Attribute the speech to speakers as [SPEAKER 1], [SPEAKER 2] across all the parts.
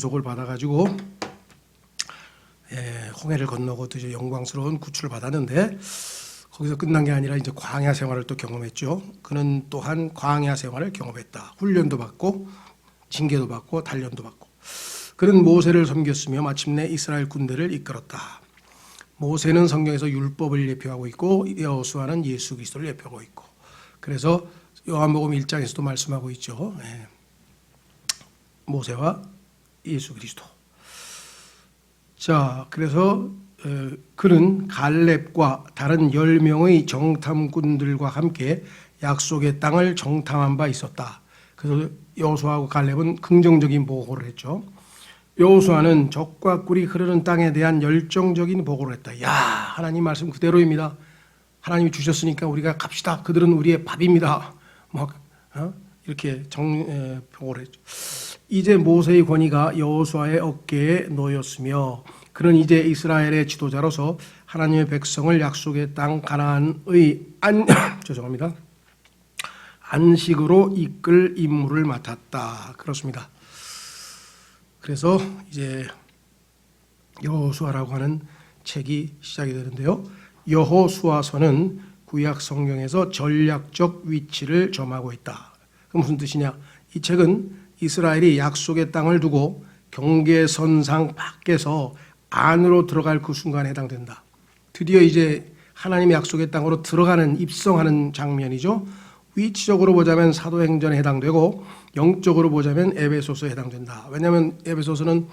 [SPEAKER 1] 속을 받아가지고 홍해를 건너고 또 이제 영광스러운 구출을 받았는데 거기서 끝난 게 아니라 이제 광야 생활을 또 경험했죠. 그는 또한 광야 생활을 경험했다. 훈련도 받고 징계도 받고 단련도 받고. 그는 모세를 섬겼으며 마침내 이스라엘 군대를 이끌었다. 모세는 성경에서 율법을 예표하고 있고 여호수아는 예수 그리스도를 예표하고 있고. 그래서 요한복음 1장에서도 말씀하고 있죠. 모세와 예수 그리스도. 자, 그래서 그는 갈렙과 다른 10명의 정탐꾼들과 함께 약속의 땅을 정탐한 바 있었다. 그래서 여호수아하고 갈렙은 긍정적인 보고를 했죠. 여호수아는 적과 꿀이 흐르는 땅에 대한 열정적인 보고를 했다. 야, 하나님 말씀 그대로입니다. 하나님이 주셨으니까 우리가 갑시다. 그들은 우리의 밥입니다. 이렇게 보고를 했죠. 이제 모세의 권위가 여호수아의 어깨에 놓였으며 그는 이제 이스라엘의 지도자로서 하나님의 백성을 약속의 땅 가나안의 안식으로 이끌 임무를 맡았다. 그렇습니다. 그래서 이제 여호수아라고 하는 책이 시작이 되는데요. 여호수아서는 구약 성경에서 전략적 위치를 점하고 있다. 그 무슨 뜻이냐? 이 책은 이스라엘이 약속의 땅을 두고 경계선상 밖에서 안으로 들어갈 그 순간에 해당된다. 드디어 이제 하나님의 약속의 땅으로 들어가는 입성하는 장면이죠. 위치적으로 보자면 사도행전에 해당되고 영적으로 보자면 에베소서에 해당된다. 왜냐하면 에베소서는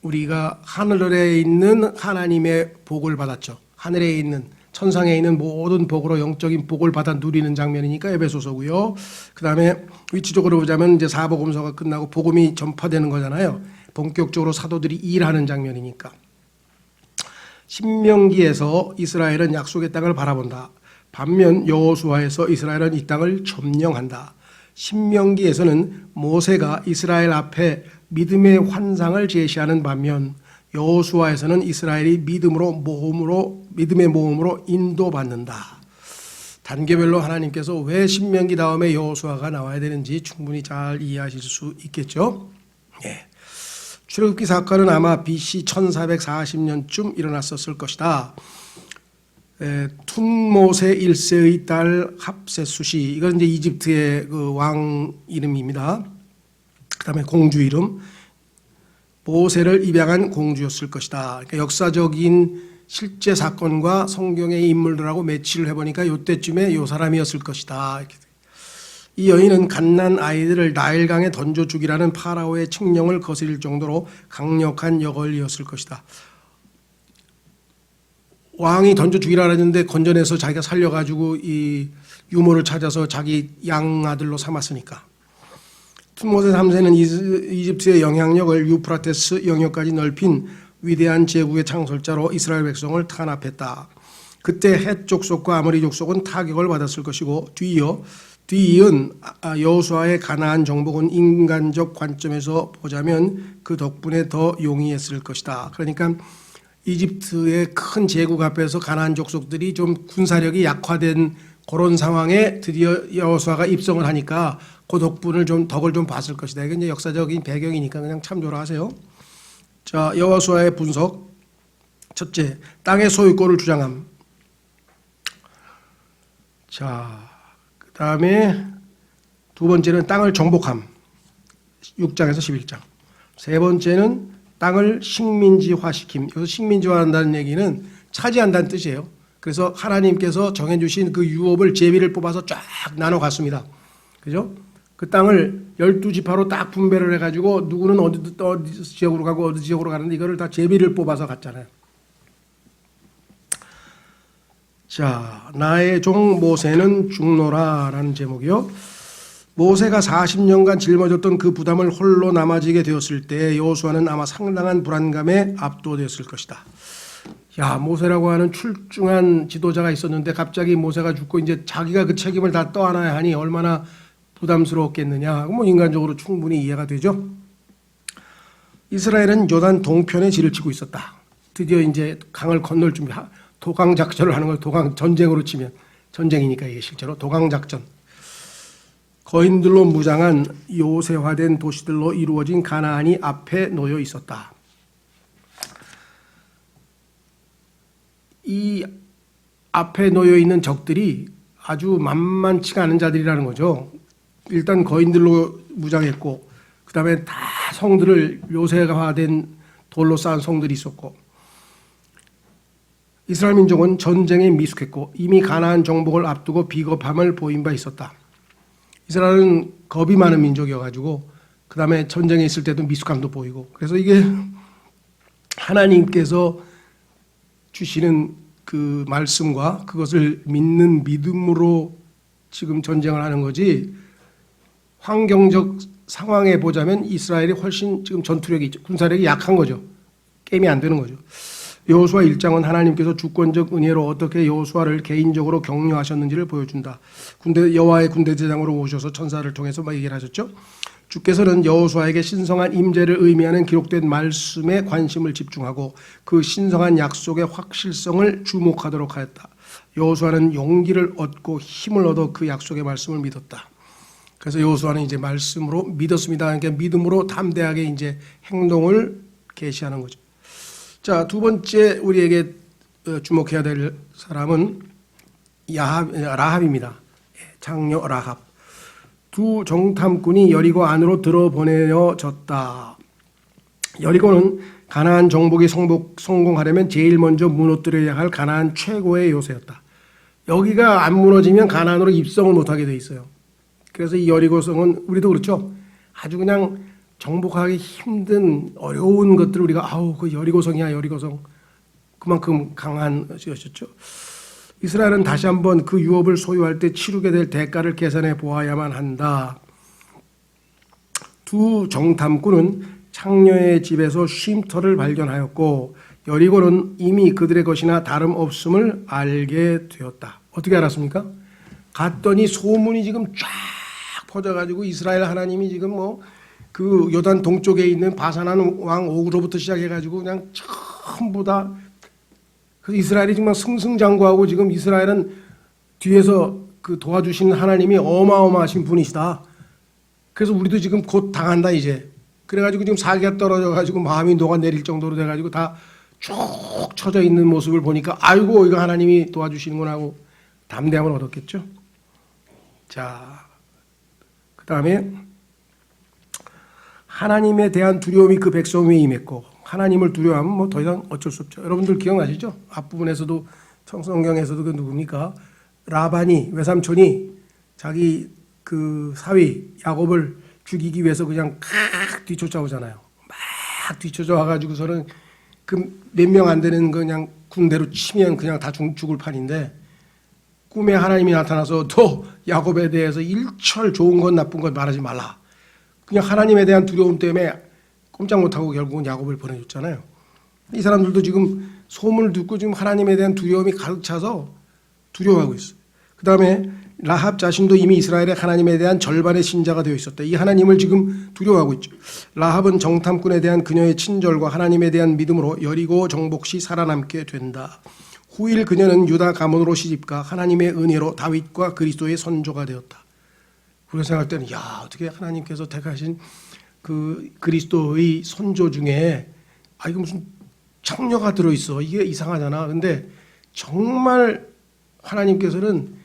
[SPEAKER 1] 우리가 하늘에 있는 하나님의 복을 받았죠. 하늘에 있는 천상에 있는 모든 복으로 영적인 복을 받아 누리는 장면이니까 에베소서고요. 그 다음에 위치적으로 보자면 이제 사복음서가 끝나고 복음이 전파되는 거잖아요. 본격적으로 사도들이 일하는 장면이니까. 신명기에서 이스라엘은 약속의 땅을 바라본다. 반면 여호수아에서 이스라엘은 이 땅을 점령한다. 신명기에서는 모세가 이스라엘 앞에 믿음의 환상을 제시하는 반면 여호수아에서는 이스라엘이 믿음의 모험으로 인도받는다. 단계별로 하나님께서 왜 신명기 다음에 여호수아가 나와야 되는지 충분히 잘 이해하실 수 있겠죠. 출애굽기 사건은 아마 BC 1440년쯤 일어났었을 것이다. 툰모세 1세의 딸 합세수시, 이건 이제 이집트의 그 왕 이름입니다. 그 다음에 공주 이름, 모세를 입양한 공주였을 것이다. 그러니까 역사적인 실제 사건과 성경의 인물들하고 매치를 해보니까 이때쯤에 이 사람이었을 것이다. 이 여인은 갓난 아이들을 나일강에 던져 죽이라는 파라오의 칙령을 거스릴 정도로 강력한 여걸이었을 것이다. 왕이 던져 죽이라 했는데 건져내서 자기가 살려가지고 이 유모를 찾아서 자기 양아들로 삼았으니까. 툰모세 3세는 이집트의 영향력을 유프라테스 영역까지 넓힌 위대한 제국의 창설자로 이스라엘 백성을 탄압했다. 그때 헷 족속과 아모리 족속은 타격을 받았을 것이고 뒤이은 여호수아의 가나안 정복은 인간적 관점에서 보자면 그 덕분에 더 용이했을 것이다. 그러니까 이집트의 큰 제국 앞에서 가나안 족속들이 좀 군사력이 약화된 그런 상황에 드디어 여호수아가 입성을 하니까 그 덕분을 덕을 좀 봤을 것이다. 이게 이제 역사적인 배경이니까 그냥 참조를 하세요. 자, 여호수아의 분석. 첫째, 땅의 소유권을 주장함. 자, 그 다음에 두 번째는 땅을 정복함. 6장에서 11장. 세 번째는 땅을 식민지화시킴. 여기서 식민지화한다는 얘기는 차지한다는 뜻이에요. 그래서 하나님께서 정해주신 그 유업을 제비를 뽑아서 쫙 나눠 갔습니다. 그죠? 그 땅을 12지파로 딱 분배를 해가지고 누구는 어디 지역으로 가고 어디 지역으로 가는데 이거를 다 제비를 뽑아서 갔잖아요. 자, 나의 종 모세는 죽노라라는 제목이요. 모세가 40년간 짊어졌던 그 부담을 홀로 남아지게 되었을 때 여호수아는 아마 상당한 불안감에 압도되었을 것이다. 야, 모세라고 하는 출중한 지도자가 있었는데 갑자기 모세가 죽고 이제 자기가 그 책임을 다 떠안아야 하니 얼마나 부담스러웠겠느냐. 뭐 인간적으로 충분히 이해가 되죠. 이스라엘은 요단 동편에 진을 치고 있었다. 드디어 이제 강을 건널 준비, 도강 작전을 하는 걸 도강 전쟁으로 치면 전쟁이니까 이게 실제로 도강 작전. 거인들로 무장한 요새화된 도시들로 이루어진 가나안이 앞에 놓여 있었다. 이 앞에 놓여 있는 적들이 아주 만만치가 않은 자들이라는 거죠. 일단 거인들로 무장했고, 그 다음에 다 성들을 요새화된 돌로 쌓은 성들이 있었고, 이스라엘 민족은 전쟁에 미숙했고 이미 가나안 정복을 앞두고 비겁함을 보인 바 있었다. 이스라엘은 겁이 많은 민족이어가지고 그 다음에 전쟁에 있을 때도 미숙함도 보이고, 그래서 이게 하나님께서 주시는 그 말씀과 그것을 믿는 믿음으로 지금 전쟁을 하는 거지, 환경적 상황에 보자면 이스라엘이 훨씬 지금 전투력이 있죠. 군사력이 약한 거죠. 게임이 안 되는 거죠. 여호수아 1장은 하나님께서 주권적 은혜로 어떻게 여호수아를 개인적으로 격려하셨는지를 보여준다. 여호와의 군대대장으로 오셔서 천사를 통해서 막 얘기를 하셨죠. 주께서는 여호수아에게 신성한 임재를 의미하는 기록된 말씀에 관심을 집중하고 그 신성한 약속의 확실성을 주목하도록 하였다. 여호수아는 용기를 얻고 힘을 얻어 그 약속의 말씀을 믿었다. 그래서 여호수아는 이제 말씀으로 믿었습니다. 그러니까 믿음으로 담대하게 이제 행동을 계시하는 거죠. 자, 두 번째 우리에게 주목해야 될 사람은 라합입니다. 장녀 라합. 두 정탐꾼이 여리고 안으로 들어보내어졌다. 여리고는 가나안 정복이 성공하려면 제일 먼저 무너뜨려야 할 가나안 최고의 요새였다. 여기가 안 무너지면 가나안으로 입성을 못하게 돼 있어요. 그래서 이 여리고성은 우리도 그렇죠. 아주 그냥 정복하기 힘든 어려운 것들을 우리가 그 여리고성이야 여리고성, 그만큼 강한 것이었죠. 이스라엘은 다시 한번 그 유업을 소유할 때 치르게 될 대가를 계산해 보아야만 한다. 두 정탐꾼은 창녀의 집에서 쉼터를 발견하였고 여리고는 이미 그들의 것이나 다름없음을 알게 되었다. 어떻게 알았습니까? 갔더니 소문이 지금 쫙 퍼져가지고 이스라엘 하나님이 지금 그 요단 동쪽에 있는 바산한 왕 오그로부터 시작해가지고 그냥 전부 다 이스라엘이 정말 승승장구하고, 지금 이스라엘은 뒤에서 그 도와주시는 하나님이 어마어마하신 분이시다. 그래서 우리도 지금 곧 당한다 이제. 그래가지고 지금 사기가 떨어져가지고 마음이 녹아내릴 정도로 돼가지고 다 쭉 쳐져 있는 모습을 보니까 아이고 이거 하나님이 도와주시는구나 하고 담대함을 얻었겠죠. 자, 그 다음에 하나님에 대한 두려움이 그 백성 위에 임했고, 하나님을 두려워하면 더 이상 어쩔 수 없죠. 여러분들 기억나시죠? 앞부분에서도 성경에서도 그 누굽니까? 라반이, 외삼촌이 자기 그 사위 야곱을 죽이기 위해서 그냥 칵 뒤쫓아오잖아요. 막 뒤쫓아와가지고서는 그 몇 명 안 되는 그냥 군대로 치면 그냥 다 죽을 판인데, 꿈에 하나님이 나타나서 또 야곱에 대해서 일철 좋은 것 나쁜 것 말하지 말라. 그냥 하나님에 대한 두려움 때문에 꼼짝 못하고 결국은 야곱을 보내줬잖아요. 이 사람들도 지금 소문을 듣고 지금 하나님에 대한 두려움이 가득 차서 두려워하고 있어요. 그 다음에 라합 자신도 이미 이스라엘의 하나님에 대한 절반의 신자가 되어 있었다. 이 하나님을 지금 두려워하고 있죠. 라합은 정탐꾼에 대한 그녀의 친절과 하나님에 대한 믿음으로 여리고 정복 시 살아남게 된다. 후일 그녀는 유다 가문으로 시집가 하나님의 은혜로 다윗과 그리스도의 선조가 되었다. 우리가 생각할 때는 어떻게 하나님께서 택하신 그 그리스도의 선조 중에 이거 무슨 창녀가 들어있어, 이게 이상하잖아. 근데 정말 하나님께서는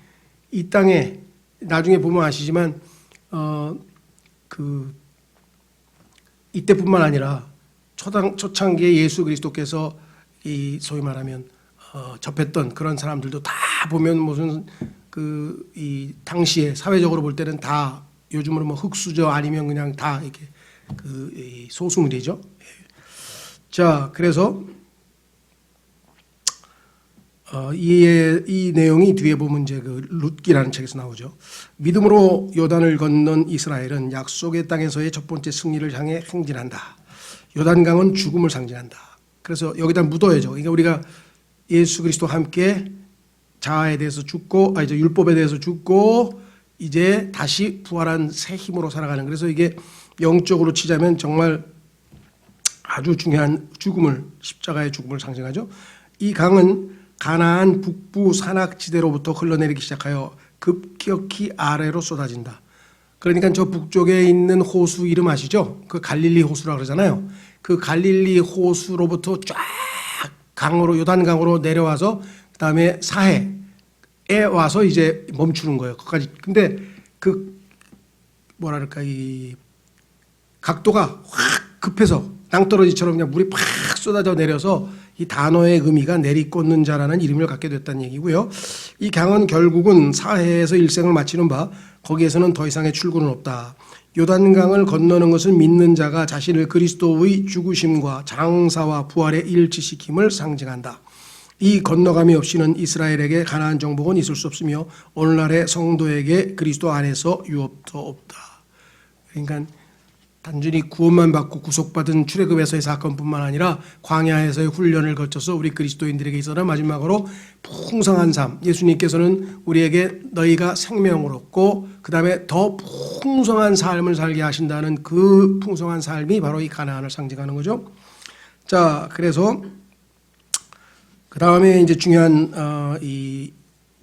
[SPEAKER 1] 이 땅에 나중에 보면 아시지만 이때뿐만 아니라 초창기에 예수 그리스도께서 이 소위 말하면 접했던 그런 사람들도 다 보면 무슨 이 당시에 사회적으로 볼 때는 다 요즘으로 흑수저 아니면 그냥 다 이렇게 이 소수물이죠. 자, 그래서 이 내용이 뒤에 보면 이제 그 룻기라는 책에서 나오죠. 믿음으로 요단을 건넌 이스라엘은 약속의 땅에서의 첫 번째 승리를 향해 행진한다. 요단강은 죽음을 상징한다. 그래서 여기다 묻어야죠. 그러니까 우리가 예수 그리스도와 함께 자아에 대해서 죽고, 이제 율법에 대해서 죽고, 이제 다시 부활한 새 힘으로 살아가는. 그래서 이게 영적으로 치자면 정말 아주 중요한 십자가의 죽음을 상징하죠. 이 강은 가나안 북부 산악지대로부터 흘러내리기 시작하여 급격히 아래로 쏟아진다. 그러니까 저 북쪽에 있는 호수 이름 아시죠? 그 갈릴리 호수라고 그러잖아요. 그 갈릴리 호수로부터 쫙 강으로 요단강으로 내려와서 그다음에 사해에 와서 이제 멈추는 거예요. 거기까지. 근데 그 뭐랄까 이 각도가 확 급해서 낭떠러지처럼 그냥 물이 팍 쏟아져 내려서 이 단어의 의미가 내리꽂는 자라는 이름을 갖게 됐다는 얘기고요. 이 강은 결국은 사해에서 일생을 마치는 바 거기에서는 더 이상의 출구는 없다. 요단강을 건너는 것은 믿는 자가 자신을 그리스도의 죽으심과 장사와 부활에 일치시킴을 상징한다. 이 건너감이 없이는 이스라엘에게 가나안 정복은 있을 수 없으며 오늘날의 성도에게 그리스도 안에서 유업도 없다. 그러니까 단순히 구원만 받고 구속받은 출애굽에서의 사건뿐만 아니라 광야에서의 훈련을 거쳐서 우리 그리스도인들에게 있어서는 마지막으로 풍성한 삶, 예수님께서는 우리에게 너희가 생명을 얻고 그 다음에 더 풍성한 삶을 살게 하신다는 그 풍성한 삶이 바로 이 가나안을 상징하는 거죠. 자, 그래서 그 다음에 이제 중요한 이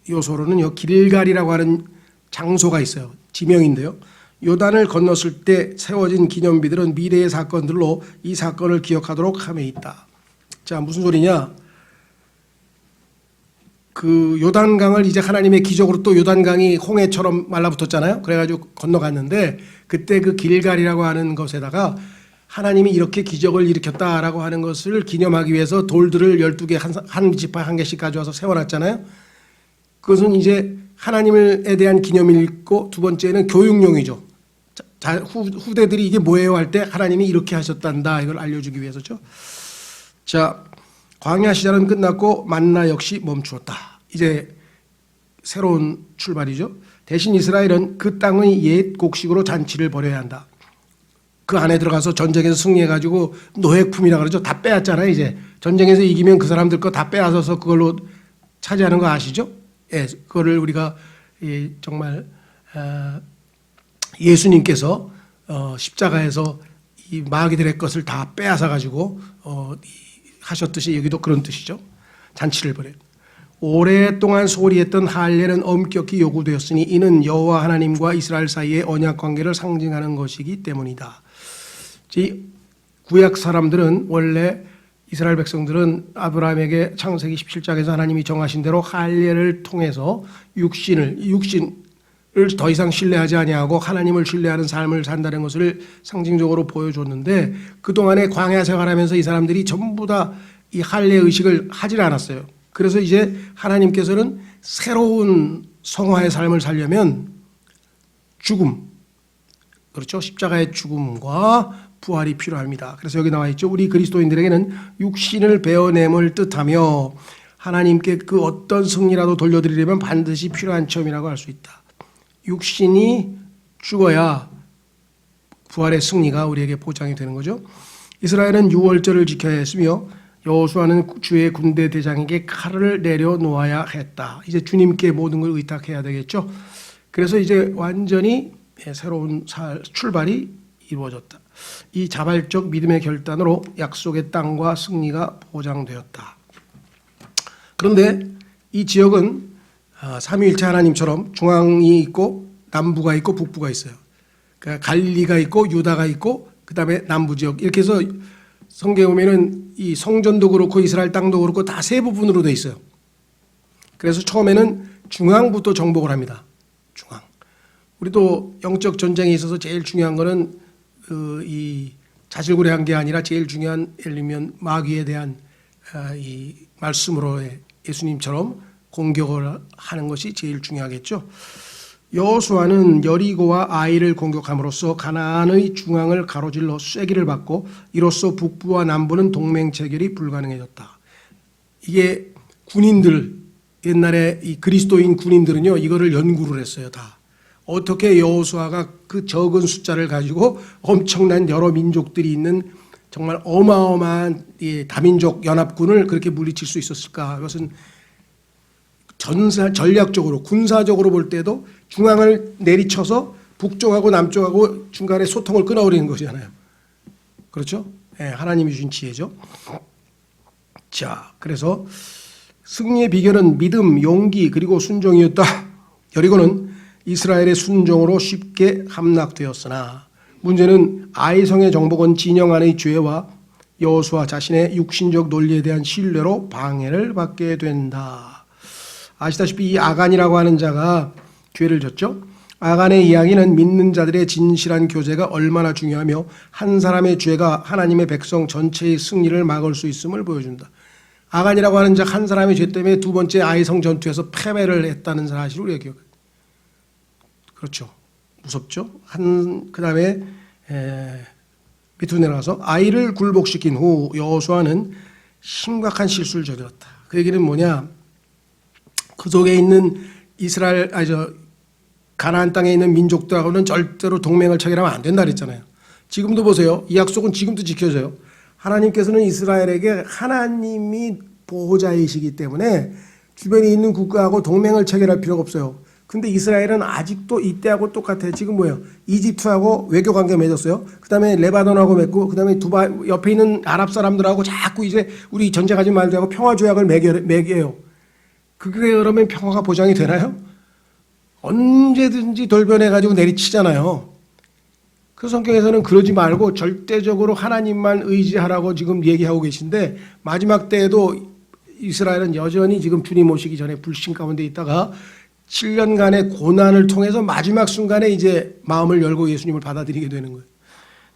[SPEAKER 1] 요소로는요, 길갈이라고 하는 장소가 있어요. 지명인데요. 요단을 건넜을 때 세워진 기념비들은 미래의 사건들로 이 사건을 기억하도록 함에 있다. 자, 무슨 소리냐? 그 요단강을 이제 하나님의 기적으로 또 요단강이 홍해처럼 말라붙었잖아요. 그래가지고 건너갔는데 그때 그 길갈이라고 하는 것에다가 하나님이 이렇게 기적을 일으켰다라고 하는 것을 기념하기 위해서 돌들을 12개 한 지파 한 개씩 가져와서 세워놨잖아요. 그것은 이제 하나님에 대한 기념이고 두 번째는 교육용이죠. 후대들이 이게 뭐예요 할 때 하나님이 이렇게 하셨단다 이걸 알려주기 위해서죠. 자, 광야 시절은 끝났고 만나 역시 멈추었다. 이제 새로운 출발이죠. 대신 이스라엘은 그 땅의 옛 곡식으로 잔치를 벌여야 한다. 그 안에 들어가서 전쟁에서 승리해가지고 노획품이라 그러죠. 다 빼앗잖아요. 이제 전쟁에서 이기면 그 사람들 거 다 빼앗아서 그걸로 차지하는 거 아시죠? 예, 그거를 우리가 정말 예수님께서 십자가에서 이 마귀들의 것을 다 빼앗아 가지고 하셨듯이 여기도 그런 뜻이죠. 잔치를 벌여요. 오랫동안 소홀히했던 할례는 엄격히 요구되었으니 이는 여호와 하나님과 이스라엘 사이의 언약 관계를 상징하는 것이기 때문이다. 구약 사람들은 원래 이스라엘 백성들은 아브라함에게 창세기 17장에서 하나님이 정하신 대로 할례를 통해서 육신을 더 이상 신뢰하지 아니하고 하나님을 신뢰하는 삶을 산다는 것을 상징적으로 보여줬는데 그동안에 광야 생활하면서 이 사람들이 전부 다 이 할례 의식을 하질 않았어요. 그래서 이제 하나님께서는 새로운 성화의 삶을 살려면 죽음, 그렇죠? 십자가의 죽음과 부활이 필요합니다. 그래서 여기 나와 있죠. 우리 그리스도인들에게는 육신을 베어냄을 뜻하며 하나님께 그 어떤 승리라도 돌려드리려면 반드시 필요한 체험이라고 할 수 있다. 육신이 죽어야 부활의 승리가 우리에게 보장이 되는 거죠. 이스라엘은 유월절을 지켜야 했으며 여호수아는 주의 군대 대장에게 칼을 내려놓아야 했다. 이제 주님께 모든 걸 의탁해야 되겠죠. 그래서 이제 완전히 새로운 출발이 이루어졌다. 이 자발적 믿음의 결단으로 약속의 땅과 승리가 보장되었다. 그런데 이 지역은 삼위일체 하나님처럼 중앙이 있고 남부가 있고 북부가 있어요. 그러니까 갈릴리가 있고 유다가 있고 그 다음에 남부 지역 이렇게 해서 성경에 보면은 이 성전도 그렇고 이스라엘 땅도 그렇고 다 세 부분으로 돼 있어요. 그래서 처음에는 중앙부터 정복을 합니다. 중앙. 우리도 영적 전쟁에 있어서 제일 중요한 거는 이 자질구레한 게 아니라 제일 중요한 예를 들면 마귀에 대한 이 말씀으로 예수님처럼 공격을 하는 것이 제일 중요하겠죠. 여호수아는 여리고와 아이를 공격함으로써 가나안의 중앙을 가로질러 쐐기를 받고 이로써 북부와 남부는 동맹 체결이 불가능해졌다. 이게 군인들 옛날에 이 그리스도인 군인들은요 이거를 연구를 했어요. 다 어떻게 여호수아가 그 적은 숫자를 가지고 엄청난 여러 민족들이 있는 정말 어마어마한 이 다민족 연합군을 그렇게 물리칠 수 있었을까? 이것은 전략적으로 군사적으로 볼 때도 중앙을 내리쳐서 북쪽하고 남쪽하고 중간에 소통을 끊어버리는 것이잖아요. 그렇죠? 네, 하나님이 주신 지혜죠. 자, 그래서 승리의 비결은 믿음, 용기 그리고 순종이었다. 여리고는 이스라엘의 순종으로 쉽게 함락되었으나 문제는 아이성의 정복은 진영 안의 죄와 여호수아 자신의 육신적 논리에 대한 신뢰로 방해를 받게 된다. 아시다시피 이 아간이라고 하는 자가 죄를 졌죠. 아간의 이야기는 믿는 자들의 진실한 교제가 얼마나 중요하며 한 사람의 죄가 하나님의 백성 전체의 승리를 막을 수 있음을 보여준다. 아간이라고 하는 자 한 사람의 죄 때문에 두 번째 아이성 전투에서 패배를 했다는 사실을 우리가 기억해요. 그렇죠. 무섭죠. 그 다음에 밑으로 내려가서 아이를 굴복시킨 후 여호수아는 심각한 실수를 저질렀다. 그 얘기는 뭐냐? 그 속에 있는 가나안 땅에 있는 민족들하고는 절대로 동맹을 체결하면 안 된다 그랬잖아요. 지금도 보세요. 이 약속은 지금도 지켜져요. 하나님께서는 이스라엘에게 하나님이 보호자이시기 때문에 주변에 있는 국가하고 동맹을 체결할 필요가 없어요. 근데 이스라엘은 아직도 이때하고 똑같아요. 지금 뭐예요? 이집트하고 외교 관계 맺었어요. 그 다음에 레바논하고 맺고, 그 다음에 두바이 옆에 있는 아랍 사람들하고 자꾸 이제 우리 전쟁하지 말자고 평화 조약을 맺어요. 그게 그러면 평화가 보장이 되나요? 언제든지 돌변해가지고 내리치잖아요. 그 성경에서는 그러지 말고 절대적으로 하나님만 의지하라고 지금 얘기하고 계신데 마지막 때에도 이스라엘은 여전히 지금 주님 오시기 전에 불신 가운데 있다가 7년간의 고난을 통해서 마지막 순간에 이제 마음을 열고 예수님을 받아들이게 되는 거예요.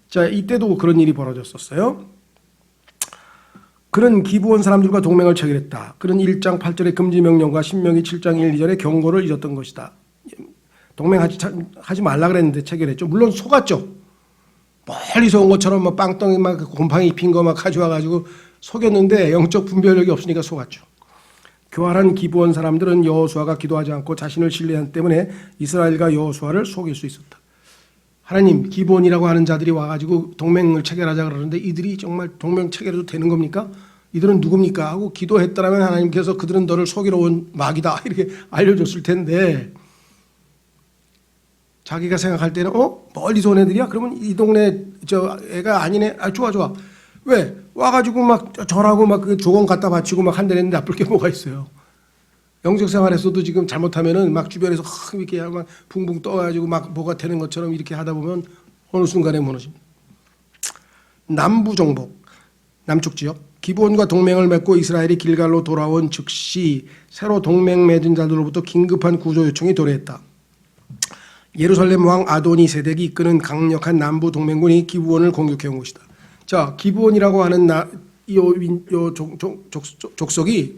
[SPEAKER 1] 자, 이때도 그런 일이 벌어졌었어요. 그는 기브온 사람들과 동맹을 체결했다. 그는 1장 8절의 금지 명령과 신명기 7장 1, 2절의 경고를 잊었던 것이다. 동맹하지 말라 그랬는데 체결했죠. 물론 속았죠. 멀리서 온 것처럼 막 빵덩이 막 곰팡이 핀 거 막 가져와가지고 속였는데 영적 분별력이 없으니까 속았죠. 교활한 기브온 사람들은 여호수아가 기도하지 않고 자신을 신뢰한 때문에 이스라엘과 여호수아를 속일 수 있었다. 하나님, 기브온이라고 하는 자들이 와가지고 동맹을 체결하자 그러는데 이들이 정말 동맹 체결해도 되는 겁니까? 이들은 누굽니까? 하고 기도했더라면 하나님께서 그들은 너를 속이러 온 마귀다 이렇게 알려줬을 텐데 자기가 생각할 때는 멀리서 온 애들이야? 그러면 이 동네 저 애가 아니네. 좋아. 왜? 와가지고 막 절하고 막 그 조공 갖다 바치고 막 한다는데 나쁠 게 뭐가 있어요. 영적 생활에서도 지금 잘못하면은 막 주변에서 이렇게 막 붕붕 떠가지고 막 뭐가 되는 것처럼 이렇게 하다 보면 어느 순간에 무너집니다. 남부 정복, 남쪽 지역. 기브온과 동맹을 맺고 이스라엘이 길갈로 돌아온 즉시 새로 동맹 맺은 자들로부터 긴급한 구조 요청이 도래했다. 예루살렘 왕 아도니 세덱이 이끄는 강력한 남부 동맹군이 기브온을 공격해 온 것이다. 자, 기브온이라고 하는 족속이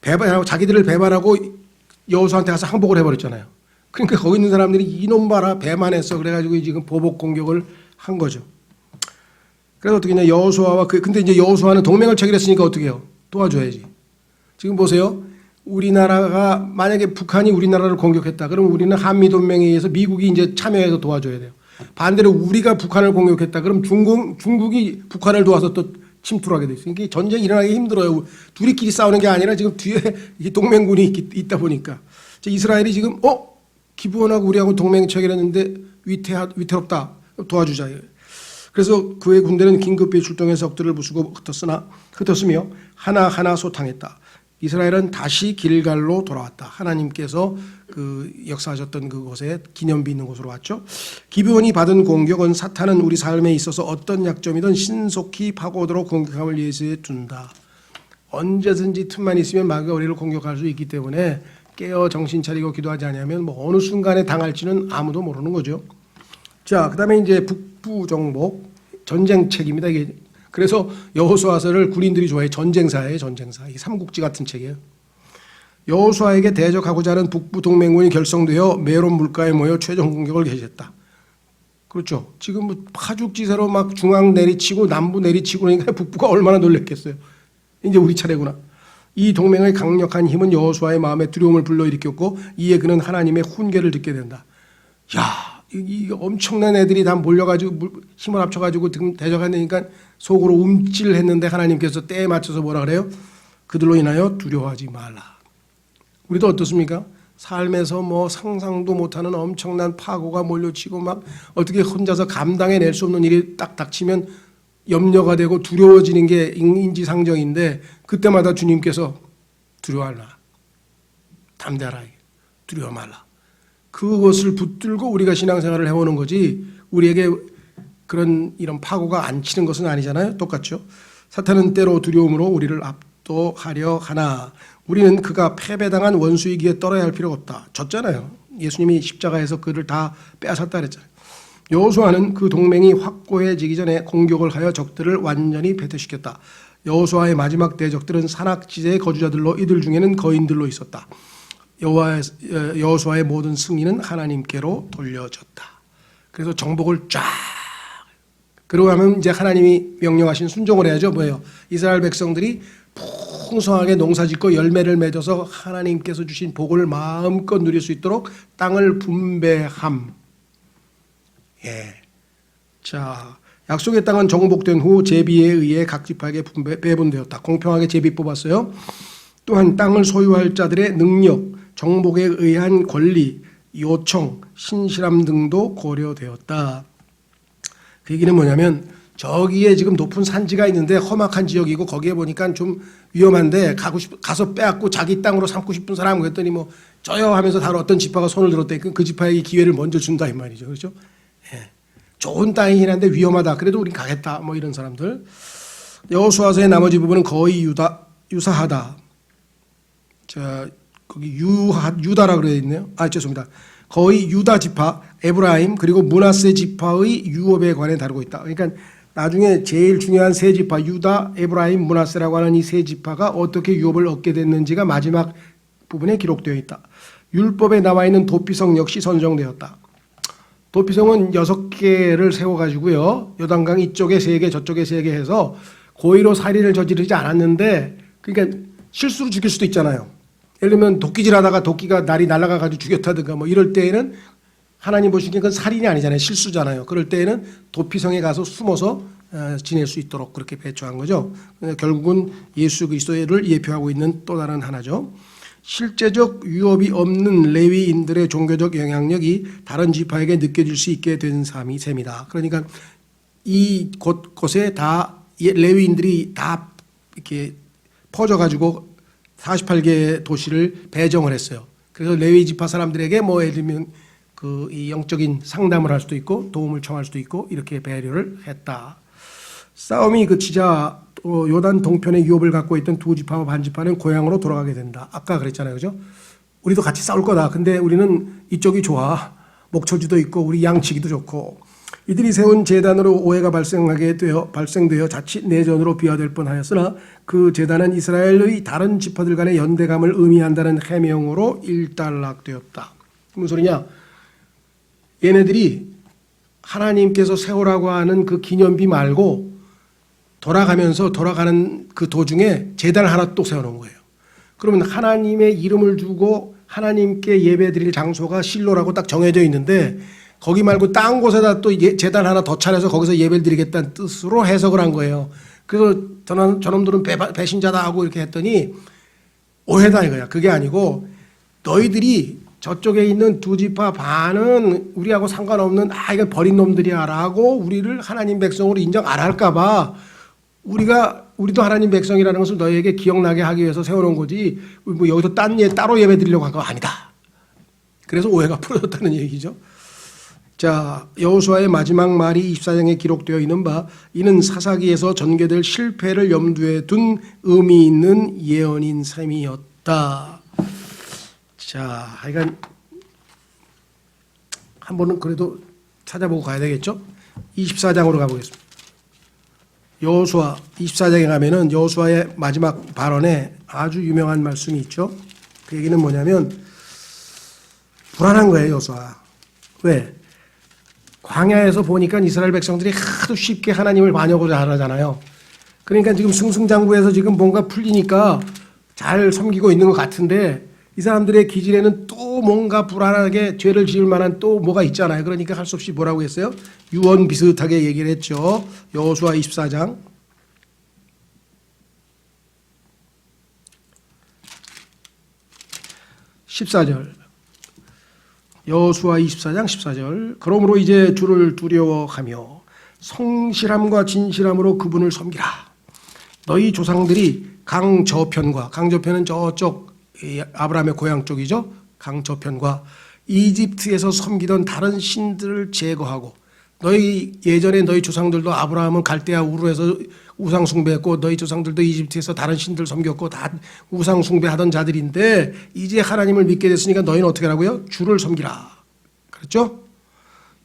[SPEAKER 1] 배반하고 자기들을 배반하고 여호수아한테 가서 항복을 해버렸잖아요. 그러니까 거기 있는 사람들이 이놈 봐라 배만했어 그래가지고 지금 보복 공격을 한 거죠. 그래서 어떻게 했냐 여호수아와 근데 이제 여호수아는 동맹을 체결했으니까 어떻게 해요? 도와줘야지. 지금 보세요. 우리나라가 만약에 북한이 우리나라를 공격했다. 그럼 우리는 한미동맹에 의해서 미국이 이제 참여해서 도와줘야 돼요. 반대로 우리가 북한을 공격했다. 그럼 중국이 북한을 도와서 또 침투를 하게 돼 있어요. 이게 전쟁이 일어나기 힘들어요. 둘이끼리 싸우는 게 아니라 지금 뒤에 동맹군이 있다 보니까. 이스라엘이 지금 기브온하고 우리하고 동맹 체결했는데 위태롭다. 도와주자. 그래서 그의 군대는 긴급히 출동해서 적들을 부수고 흩었으며 하나하나 소탕했다. 이스라엘은 다시 길갈로 돌아왔다. 하나님께서 그 역사하셨던 그곳에 기념비 있는 곳으로 왔죠. 기브온이 받은 공격은 사탄은 우리 삶에 있어서 어떤 약점이든 신속히 파고들어 공격함을 예시해 둔다. 언제든지 틈만 있으면 마귀가 우리를 공격할 수 있기 때문에 깨어 정신 차리고 기도하지 않으면 어느 순간에 당할지는 아무도 모르는 거죠. 자, 그다음에 이제 북부 정복 전쟁책입니다. 이게 그래서 여호수아서를 군인들이 좋아해. 전쟁사예요. 전쟁사. 이 삼국지 같은 책이에요. 여호수아에게 대적하고자 하는 북부 동맹군이 결성되어 메론 물가에 모여 최종 공격을 개시했다. 그렇죠. 지금 파죽지세로 막 중앙 내리치고 남부 내리치고 그러니까 북부가 얼마나 놀랬겠어요. 이제 우리 차례구나. 이 동맹의 강력한 힘은 여호수아의 마음에 두려움을 불러일으켰고 이에 그는 하나님의 훈계를 듣게 된다. 야, 이 엄청난 애들이 다 몰려가지고 힘을 합쳐가지고 지금 대적하니까 속으로 움찔했는데 하나님께서 때에 맞춰서 뭐라 그래요? 그들로 인하여 두려워하지 말라. 우리도 어떻습니까? 삶에서 상상도 못하는 엄청난 파고가 몰려치고 막 어떻게 혼자서 감당해낼 수 없는 일이 딱 닥치면 염려가 되고 두려워지는 게 인지상정인데 그때마다 주님께서 두려워하라. 담대하라. 두려워 말라. 그것을 붙들고 우리가 신앙생활을 해오는 거지 우리에게 그런 이런 파고가 안 치는 것은 아니잖아요. 똑같죠. 사탄은 때로 두려움으로 우리를 압도하려 하나 우리는 그가 패배당한 원수이기에 떨어야 할 필요가 없다. 졌잖아요. 예수님이 십자가에서 그를 다 빼앗았다 그랬잖아요. 여호수아는 그 동맹이 확고해지기 전에 공격을 하여 적들을 완전히 패퇴시켰다. 여호수아의 마지막 대적들은 산악지대의 거주자들로 이들 중에는 거인들로 있었다. 여호수아의 모든 승리는 하나님께로 돌려졌다. 그래서 정복을 쫙 그러고 나면 이제 하나님이 명령하신 순종을 해야죠. 뭐예요? 이스라엘 백성들이 풍성하게 농사짓고 열매를 맺어서 하나님께서 주신 복을 마음껏 누릴 수 있도록 땅을 분배함. 예. 자, 약속의 땅은 정복된 후 제비에 의해 각 지파에게 배분되었다. 공평하게 제비 뽑았어요. 또한 땅을 소유할 자들의 능력, 정복에 의한 권리, 요청, 신실함 등도 고려되었다. 그 얘기는 뭐냐면 저기에 지금 높은 산지가 있는데 험악한 지역이고 거기에 보니까 좀 위험한데 가서 빼앗고 자기 땅으로 삼고 싶은 사람 그랬더니 뭐 저요 하면서 다른 어떤 지파가 손을 들었대. 그 지파에게 기회를 먼저 준다 이 말이죠. 그렇죠? 예. 좋은 땅이긴 한데 위험하다. 그래도 우린 가겠다. 뭐 이런 사람들. 여호수아서의 나머지 부분은 거의 유사하다. 자, 거기 유다라 그래 있네요. 아, 죄송합니다. 거의 유다 지파, 에브라임 그리고 므낫세 지파의 유업에 관해 다루고 있다. 그러니까 나중에 제일 중요한 세 지파 유다, 에브라임, 므낫세라고 하는 이 세 지파가 어떻게 유업을 얻게 됐는지가 마지막 부분에 기록되어 있다. 율법에 나와 있는 도피성 역시 선정되었다. 도피성은 6개를 세워가지고요. 요단강 이쪽에 3개 저쪽에 3개 해서 고의로 살인을 저지르지 않았는데 그러니까 실수로 죽일 수도 있잖아요. 예를 들면 도끼질하다가 도끼가 날이 날아가가지고 죽였다든가 뭐 이럴 때에는 하나님 보시기엔 그건 살인이 아니잖아요. 실수잖아요. 그럴 때에는 도피성에 가서 숨어서 지낼 수 있도록 그렇게 배초한 거죠. 결국은 예수 그리스도를 예표하고 있는 또 다른 하나죠. 실제적 위협이 없는 레위인들의 종교적 영향력이 다른 지파에게 느껴질 수 있게 된 셈이다. 그러니까 이 곳곳에 다 레위인들이 다 이렇게 퍼져가지고 48개의 도시를 배정을 했어요. 그래서 레위 지파 사람들에게 뭐 예를 들면 그 이 영적인 상담을 할 수도 있고 도움을 청할 수도 있고 이렇게 배려를 했다. 싸움이 그치자 요단 동편의 유업을 갖고 있던 두 지파와 반 지파는 고향으로 돌아가게 된다. 아까 그랬잖아요, 그죠? 우리도 같이 싸울 거다. 근데 우리는 이쪽이 좋아. 목초지도 있고 우리 양치기도 좋고. 이들이 세운 제단으로 오해가 발생되어 자칫 내전으로 비화될 뻔하였으나 그 제단은 이스라엘의 다른 지파들 간의 연대감을 의미한다는 해명으로 일단락되었다. 무슨 소리냐? 얘네들이 하나님께서 세우라고 하는 그 기념비 말고 돌아가는 그 도중에 제단을 하나 또 세워놓은 거예요. 그러면 하나님의 이름을 두고 하나님께 예배드릴 장소가 실로라고 딱 정해져 있는데 거기 말고 딴 곳에다 또 제단 하나 더 차려서 거기서 예배를 드리겠다는 뜻으로 해석을 한 거예요. 그래서 저놈들은 배신자다 하고 이렇게 했더니 오해다 이거야. 그게 아니고 너희들이 저쪽에 있는 두 지파 반은 우리하고 상관없는 이건 버린 놈들이야 라고 우리를 하나님 백성으로 인정 안 할까 봐 우리도 하나님 백성이라는 것을 너희에게 기억나게 하기 위해서 세워놓은 거지 뭐 여기서 따로 예배 드리려고 한 거 아니다. 그래서 오해가 풀어졌다는 얘기죠. 자, 여호수아의 마지막 말이 24장에 기록되어 있는 바 이는 사사기에서 전개될 실패를 염두에 둔 의미 있는 예언인 셈이었다. 자, 하여간 한 번은 그래도 찾아보고 가야 되겠죠? 24장으로 가보겠습니다. 여호수아 24장에 가면은 여호수아의 마지막 발언에 아주 유명한 말씀이 있죠. 그 얘기는 뭐냐면 불안한 거예요, 여호수아. 왜? 광야에서 보니까 이스라엘 백성들이 하도 쉽게 하나님을 반역을 하잖아요. 그러니까 지금 승승장구해서 지금 뭔가 풀리니까 잘 섬기고 있는 것 같은데 이 사람들의 기질에는 또 뭔가 불안하게 죄를 지을 만한 또 뭐가 있잖아요. 그러니까 할 수 없이 뭐라고 했어요? 유언 비슷하게 얘기를 했죠. 여호수아 24장 14절 여호수아 24장 14절 그러므로 이제 주를 두려워하며 성실함과 진실함으로 그분을 섬기라. 너희 조상들이 강 저편과 강 저편은 저쪽 아브라함의 고향 쪽이죠. 강 저편과 이집트에서 섬기던 다른 신들을 제거하고, 너희 예전에 너희 조상들도 아브라함은 갈대아 우르에서 우상 숭배했고, 너희 조상들도 이집트에서 다른 신들 섬겼고 다 우상 숭배하던 자들인데 이제 하나님을 믿게 됐으니까 너희는 어떻게 하라고요? 주를 섬기라. 그렇죠?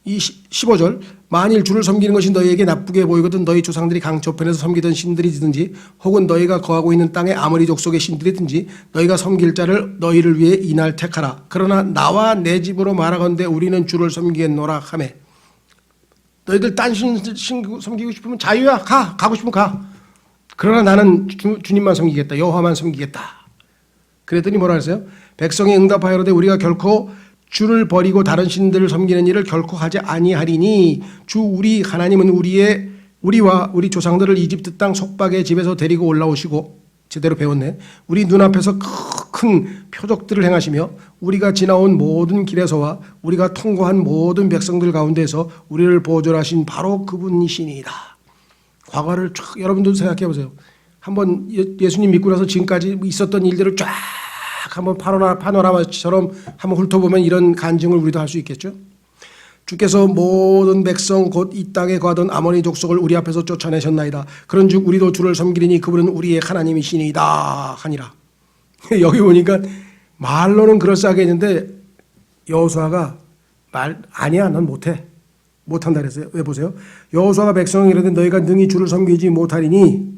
[SPEAKER 1] 이 15절, 만일 주를 섬기는 것이 너희에게 나쁘게 보이거든 너희 조상들이 강 저편에서 섬기던 신들이든지 혹은 너희가 거하고 있는 땅의 아모리 족속의 신들이든지 너희가 섬길 자를 너희를 위해 이날 택하라. 그러나 나와 내 집으로 말하건대 우리는 주를 섬기겠노라 하매, 너희들 딴 신 섬기고 싶으면 자유야. 가고 싶으면 가. 그러나 나는 주님만 섬기겠다. 여호와만 섬기겠다. 그랬더니 뭐라 했어요? 백성이 응답하여로되 우리가 결코 주를 버리고 다른 신들을 섬기는 일을 결코 하지 아니하리니 주 우리 하나님은 우리와 우리 조상들을 이집트 땅 속박의 집에서 데리고 올라오시고, 제대로 배웠네, 우리 눈앞에서 큰 표적들을 행하시며 우리가 지나온 모든 길에서와 우리가 통과한 모든 백성들 가운데서 우리를 보존하신 바로 그분이시니이다. 과거를 쫙 여러분도 생각해 보세요. 한번 예수님 믿고 나서 지금까지 있었던 일들을 쫙 한번 파노라마처럼 한번 훑어보면 이런 간증을 우리도 할 수 있겠죠. 주께서 모든 백성 곧 이 땅에 거하던 아모니 족속을 우리 앞에서 쫓아내셨나이다. 그런즉 우리도 주를 섬기리니 그분은 우리의 하나님이시니이다 하니라. 여기 보니까 말로는 그럴싸하게 했는데 여호수아가 아니야, 넌 못한다 그랬어요. 왜 보세요? 여호수아가 백성에게 이르되 너희가 능히 주를 섬기지 못하리니,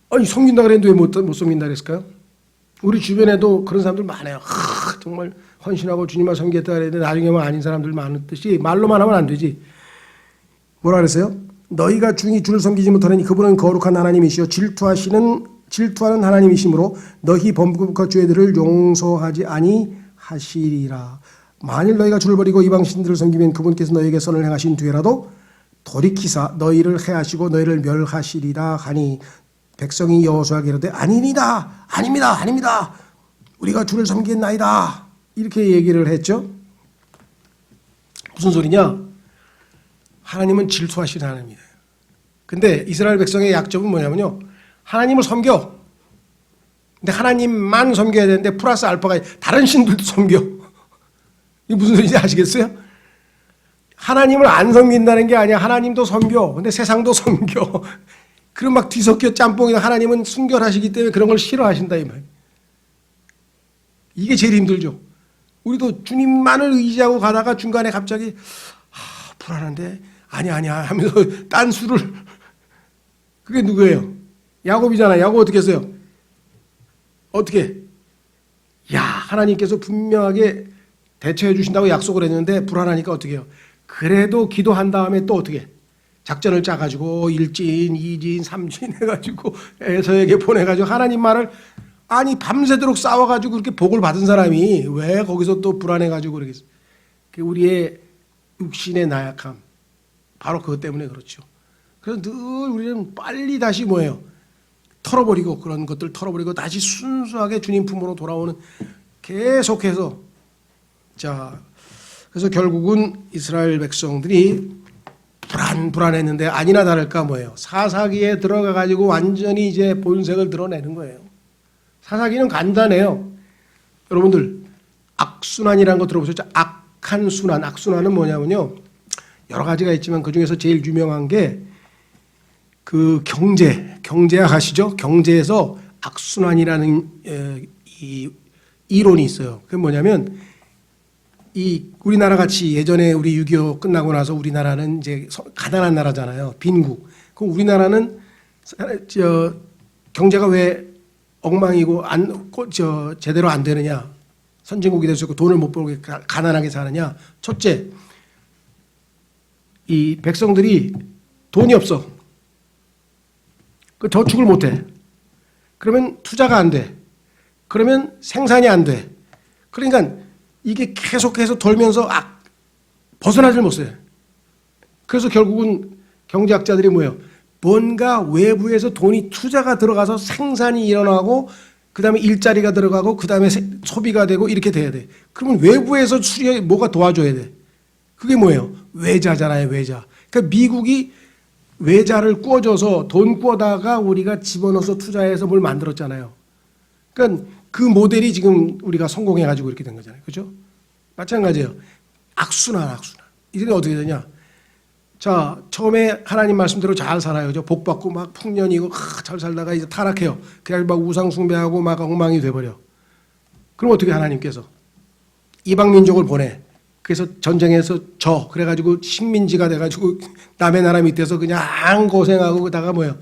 [SPEAKER 1] 아니 섬긴다 그랬는데 왜 못 섬긴다 그랬을까요? 우리 주변에도 그런 사람들 많아요. 정말 헌신하고 주님만 섬기겠다 그랬는데 나중에만 아닌 사람들 많듯이 말로만 하면 안 되지. 뭐라 그랬어요? 너희가 중히 주를 섬기지 못하니 그분은 거룩한 하나님이시요 질투하는 하나님이시므로 너희 범국과 죄들을 용서하지 아니하시리라. 만일 너희가 주를 버리고 이방 신들을 섬기면 그분께서 너희에게 선을 행하신 뒤에라도 돌이키사 너희를 해하시고 너희를 멸하시리라 하니, 백성이 여호수아에게 이르되 아닙니다. 우리가 주를 섬기겠나이다. 이렇게 얘기를 했죠. 무슨 소리냐? 하나님은 질투하시는 하나님이에요. 근데 이스라엘 백성의 약점은 뭐냐면요, 하나님을 섬겨. 근데 하나님만 섬겨야 되는데 플러스 알파가 다른 신들도 섬겨. 이게 무슨 소리인지 아시겠어요? 하나님을 안 섬긴다는 게 아니야. 하나님도 섬겨. 근데 세상도 섬겨. 그럼 막 뒤섞여 짬뽕이다. 하나님은 순결하시기 때문에 그런 걸 싫어하신다 이 말. 이게 제일 힘들죠. 우리도 주님만을 의지하고 가다가 중간에 갑자기 불안한데 아니야 하면서 딴 수를, 그게 누구예요? 야곱이잖아요. 야곱 어떻게 했어요? 어떻게? 하나님께서 분명하게 대처해 주신다고 약속을 했는데 불안하니까 어떻게 해요? 그래도 기도한 다음에 또 어떻게 해? 작전을 짜가지고 1진, 2진, 3진 해가지고 에서에게 보내가지고 하나님 말을, 아니 밤새도록 싸워가지고 그렇게 복을 받은 사람이 왜 거기서 또 불안해가지고 그러겠어요? 우리의 육신의 나약함, 바로 그것 때문에 그렇죠. 그래서 늘 우리는 빨리 다시 뭐예요? 털어버리고, 그런 것들 털어버리고 다시 순수하게 주님 품으로 돌아오는, 계속해서. 자, 그래서 결국은 이스라엘 백성들이 불안했는데 아니나 다를까 뭐예요? 사사기에 들어가가지고 완전히 이제 본색을 드러내는 거예요. 사사기는 간단해요. 여러분들 악순환이라는 거 들어보셨죠? 악한 순환. 악순환은 뭐냐면요, 여러 가지가 있지만 그 중에서 제일 유명한 게 그 경제학 아시죠? 경제에서 악순환이라는 이 이론이 있어요. 그게 뭐냐면, 이 우리나라 같이 예전에 우리 6.25 끝나고 나서 우리나라는 이제 가난한 나라잖아요. 빈국. 그럼 우리나라는 경제가 왜 엉망이고 제대로 안 되느냐? 선진국이 됐었고 돈을 못 벌고 가난하게 사느냐? 첫째, 이 백성들이 돈이 없어. 그 저축을 못 해. 그러면 투자가 안 돼. 그러면 생산이 안 돼. 그러니까 이게 계속해서 돌면서 벗어나질 못해요. 그래서 결국은 경제학자들이 뭐예요? 뭔가 외부에서 돈이 투자가 들어가서 생산이 일어나고 그 다음에 일자리가 들어가고 그 다음에 소비가 되고 이렇게 돼야 돼. 그러면 외부에서 뭐가 도와줘야 돼. 그게 뭐예요? 외자잖아요. 외자. 그러니까 미국이 외자를 꾸어줘서 돈 꾸어다가 우리가 집어넣어서 투자해서 뭘 만들었잖아요. 그러니까 그 모델이 지금 우리가 성공해가지고 이렇게 된 거잖아요. 그렇죠? 마찬가지예요. 악순환. 이들이 어떻게 되냐? 자, 처음에 하나님 말씀대로 잘 살아요. 그죠? 복 받고 막 풍년이고 잘 살다가 이제 타락해요. 그냥 막 우상 숭배하고 막 엉망이 돼버려. 그럼 어떻게 하나님께서 이방 민족을 보내. 그래서 전쟁에서 그래가지고 식민지가 돼가지고 남의 나라 밑에서 그냥 고생하고 그다가 뭐예요?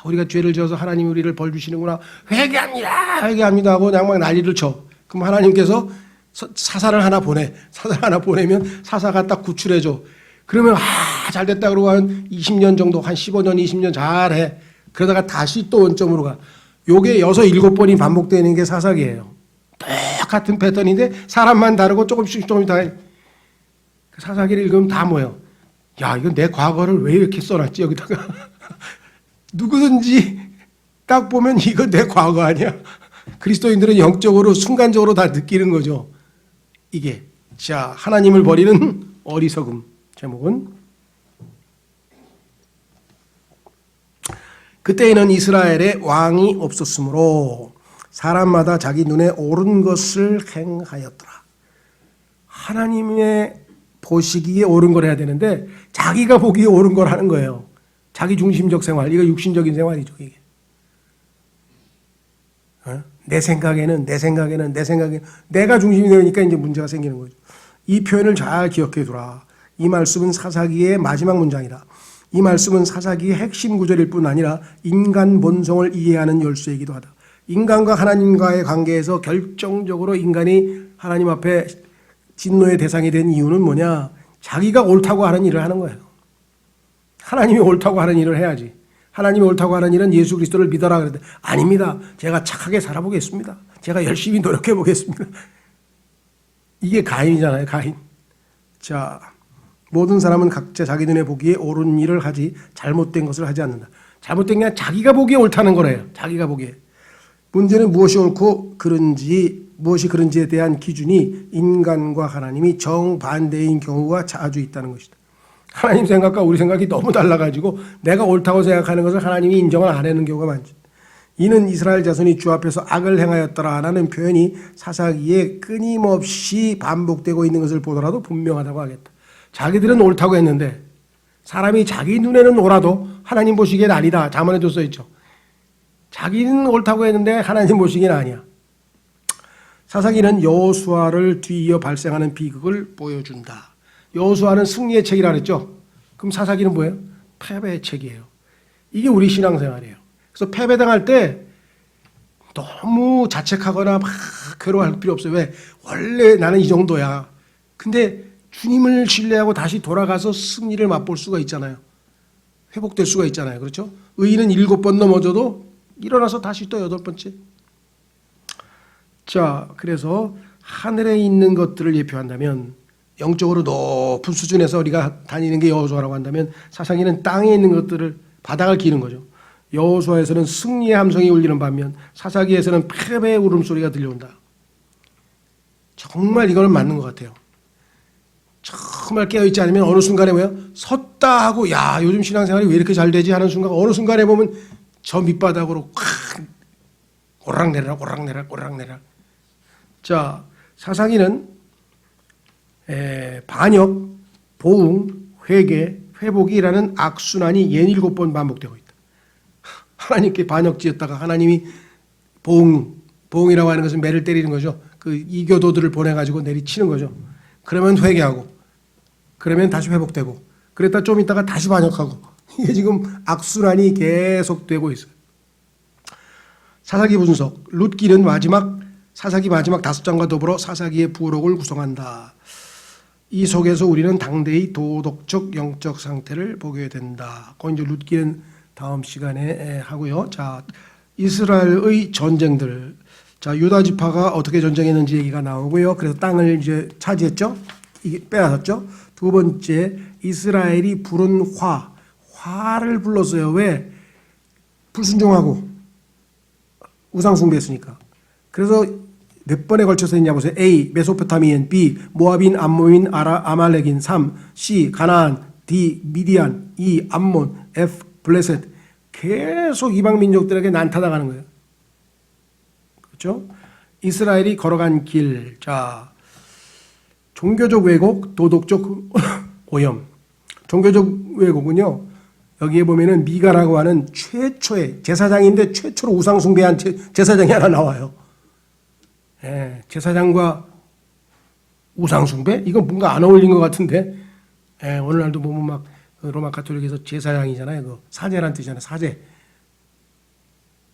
[SPEAKER 1] 우리가 죄를 지어서 하나님이 우리를 벌 주시는구나. 회개합니다 하고 그냥 막 난리를 쳐. 그럼 하나님께서 사사를 하나 보내. 사사를 하나 보내면 사사가 딱 구출해줘. 그러면 잘 됐다 그러고 한 20년 정도, 한 15년, 20년 잘해. 그러다가 다시 또 원점으로 가. 요게 6, 7번이 반복되는 게 사사기예요. 똑같은 패턴인데 사람만 다르고 조금씩 다. 사사기를 읽으면 다 뭐예요? 야, 이건 내 과거를 왜 이렇게 써놨지 여기다가. 누구든지 딱 보면 이거 내 과거 아니야. 그리스도인들은 영적으로 순간적으로 다 느끼는 거죠. 이게. 자, 하나님을 버리는 어리석음. 제목은 그때에는 이스라엘에 왕이 없었으므로 사람마다 자기 눈에 옳은 것을 행하였더라. 하나님의 보시기에 옳은 걸 해야 되는데 자기가 보기에 옳은 걸 하는 거예요. 자기 중심적 생활, 이거 육신적인 생활이죠. 이게. 내 생각에는 내가 중심이 되니까 이제 문제가 생기는 거죠. 이 표현을 잘 기억해 두라. 이 말씀은 사사기의 마지막 문장이다. 이 말씀은 사사기의 핵심 구절일 뿐 아니라 인간 본성을 이해하는 열쇠이기도 하다. 인간과 하나님과의 관계에서 결정적으로 인간이 하나님 앞에 진노의 대상이 된 이유는 뭐냐? 자기가 옳다고 하는 일을 하는 거예요. 하나님이 옳다고 하는 일을 해야지. 하나님이 옳다고 하는 일은 예수 그리스도를 믿어라 그랬는데 아닙니다. 제가 착하게 살아보겠습니다. 제가 열심히 노력해 보겠습니다. 이게 가인이잖아요. 가인. 자, 모든 사람은 각자 자기 눈에 보기에 옳은 일을 하지 잘못된 것을 하지 않는다. 잘못된 게 아니라 자기가 보기에 옳다는 거래요. 자기가 보기에. 문제는 무엇이 옳고 무엇이 그런지에 대한 기준이 인간과 하나님이 정반대인 경우가 자주 있다는 것이다. 하나님 생각과 우리 생각이 너무 달라가지고 내가 옳다고 생각하는 것을 하나님이 인정을 안 하는 경우가 많지. 이는 이스라엘 자손이 주 앞에서 악을 행하였더라라는 표현이 사사기에 끊임없이 반복되고 있는 것을 보더라도 분명하다고 하겠다. 자기들은 옳다고 했는데 사람이 자기 눈에는 옳아도 하나님 보시기엔 아니다. 잠언에도 써있죠. 자기는 옳다고 했는데 하나님 보시기엔 아니야. 사사기는 여호수아를 뒤이어 발생하는 비극을 보여준다. 여호수아는 승리의 책이라 그랬죠. 그럼 사사기는 뭐예요? 패배의 책이에요. 이게 우리 신앙생활이에요. 그래서 패배당할 때 너무 자책하거나 막 괴로워할 필요 없어요. 왜? 원래 나는 이 정도야. 근데 주님을 신뢰하고 다시 돌아가서 승리를 맛볼 수가 있잖아요. 회복될 수가 있잖아요. 그렇죠? 의인은 7번 넘어져도 일어나서 다시 또 8번째. 자, 그래서 하늘에 있는 것들을 예표한다면 영적으로 높은 수준에서 우리가 다니는 게 여호수아라고 한다면 사사기는 땅에 있는 것들을 바닥을 기는 거죠. 여호수아에서는 승리의 함성이 울리는 반면 사사기에서는 패배의 울음소리가 들려온다. 정말 이거는 맞는 것 같아요. 정말 깨어있지 않으면 어느 순간에 뭐예요? 섰다 하고 야 요즘 신앙생활이 왜 이렇게 잘 되지 하는 순간 어느 순간에 보면 저 밑바닥으로 콱 오락내락. 자, 사사기는 반역, 보응, 회개, 회복이라는 악순환이 67번 반복되고 있다. 하나님께 반역지었다가 하나님이 보응이라고 하는 것은 매를 때리는 거죠. 그 이교도들을 보내가지고 내리치는 거죠. 그러면 회개하고 그러면 다시 회복되고 그랬다 좀 있다가 다시 반역하고 이게 지금 악순환이 계속되고 있어요. 사사기 분석, 룻기는 사사기 마지막 5장과 더불어 사사기의 부록을 구성한다. 이 속에서 우리는 당대의 도덕적 영적 상태를 보게 된다. 그건 이제 룻기는 다음 시간에 하고요. 자, 이스라엘의 전쟁들. 자, 유다 지파가 어떻게 전쟁했는지 얘기가 나오고요. 그래서 땅을 이제 차지했죠. 이게 빼앗았죠. 두 번째, 이스라엘이 부른 화를 불렀어요. 왜? 불순종하고 우상 숭배했으니까. 그래서 몇 번에 걸쳐서 했냐 보세요. A. 메소포타미엔, B. 모압인, 암몬인, 아말렉인, 3. C. 가나안, D. 미디안, E. 암몬, F. 블레셋. 계속 이방 민족들에게 난타당하는 거예요. 그렇죠? 이스라엘이 걸어간 길. 자, 종교적 왜곡, 도덕적 오염. 종교적 왜곡은요, 여기에 보면은 미가라고 하는 최초의 제사장인데 최초로 우상 숭배한 제사장이 하나 나와요. 예, 제사장과 우상 숭배? 이건 뭔가 안 어울린 것 같은데, 예, 오늘날도 보면 막 로마 가톨릭에서 제사장이잖아요. 그 사제란 뜻이잖아요. 사제.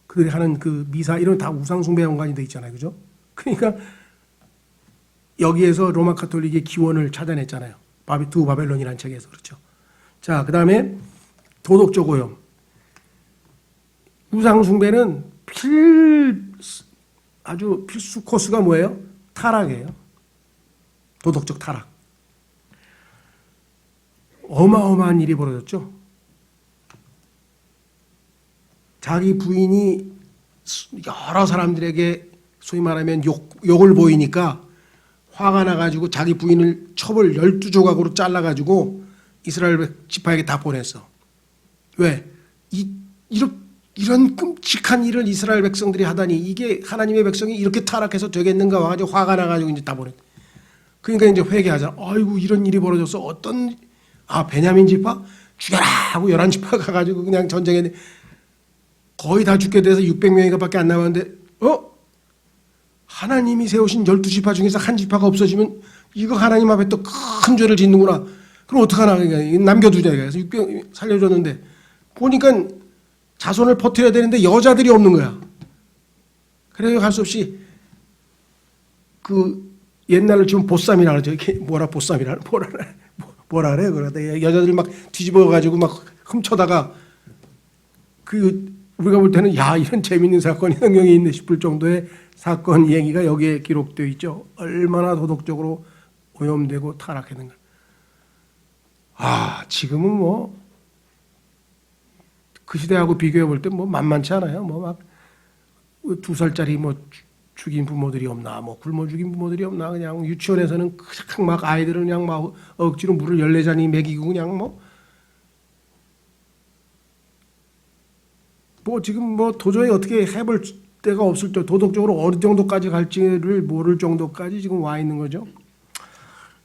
[SPEAKER 1] 그들이 하는 그 미사 이런 다 우상 숭배 연관이 돼 있잖아요. 그죠? 그러니까 여기에서 로마 가톨릭의 기원을 찾아냈잖아요. 두 바벨론이라는 책에서. 그렇죠. 자, 그다음에 도덕적 오염. 우상 숭배는 아주 필수 코스가 뭐예요? 타락이에요. 도덕적 타락. 어마어마한 일이 벌어졌죠. 자기 부인이 여러 사람들에게 소위 말하면 욕을 보이니까 화가 나가지고 자기 부인을 첩을 12조각으로 잘라가지고 이스라엘 지파에게 다 보냈어. 왜? 이런 끔찍한 일을 이스라엘 백성들이 하다니 이게 하나님의 백성이 이렇게 타락해서 되겠는가 와가지고 화가 나가지고 이제 다 보냈. 그러니까 이제 회개하자. 아이고 이런 일이 벌어졌어. 베냐민 지파 죽여라 하고 11지파 가가지고 그냥 전쟁에 거의 다 죽게 돼서 600명인가 밖에 안 남았는데 하나님이 세우신 12지파 중에서 한 지파가 없어지면 이거 하나님 앞에 또 큰 죄를 짓는구나. 그럼 어떡하나. 그러니까 남겨두자. 그래서 600명 살려줬는데 보니까 자손을 퍼뜨려야 되는데 여자들이 없는 거야. 그래서 할 수 없이 그 옛날로 지금 보쌈이라 그러죠. 이게 뭐라 그래? 그러다 여자들이 막 뒤집어가지고 막 훔쳐다가 우리가 볼 때는 이런 재밌는 사건이 성경에 있네 싶을 정도의 사건 얘기가 여기에 기록되어 있죠. 얼마나 도덕적으로 오염되고 타락했는가. 지금은 그 시대하고 비교해 볼 때 만만치 않아요. 막 2살짜리 죽인 부모들이 없나, 굶어 죽인 부모들이 없나, 그냥 유치원에서는 그냥 막 아이들을 그냥 막 억지로 물을 14잔이 먹이고 그냥 지금 도저히 어떻게 해볼 데가 없을 때 도덕적으로 어느 정도까지 갈지를 모를 정도까지 지금 와 있는 거죠.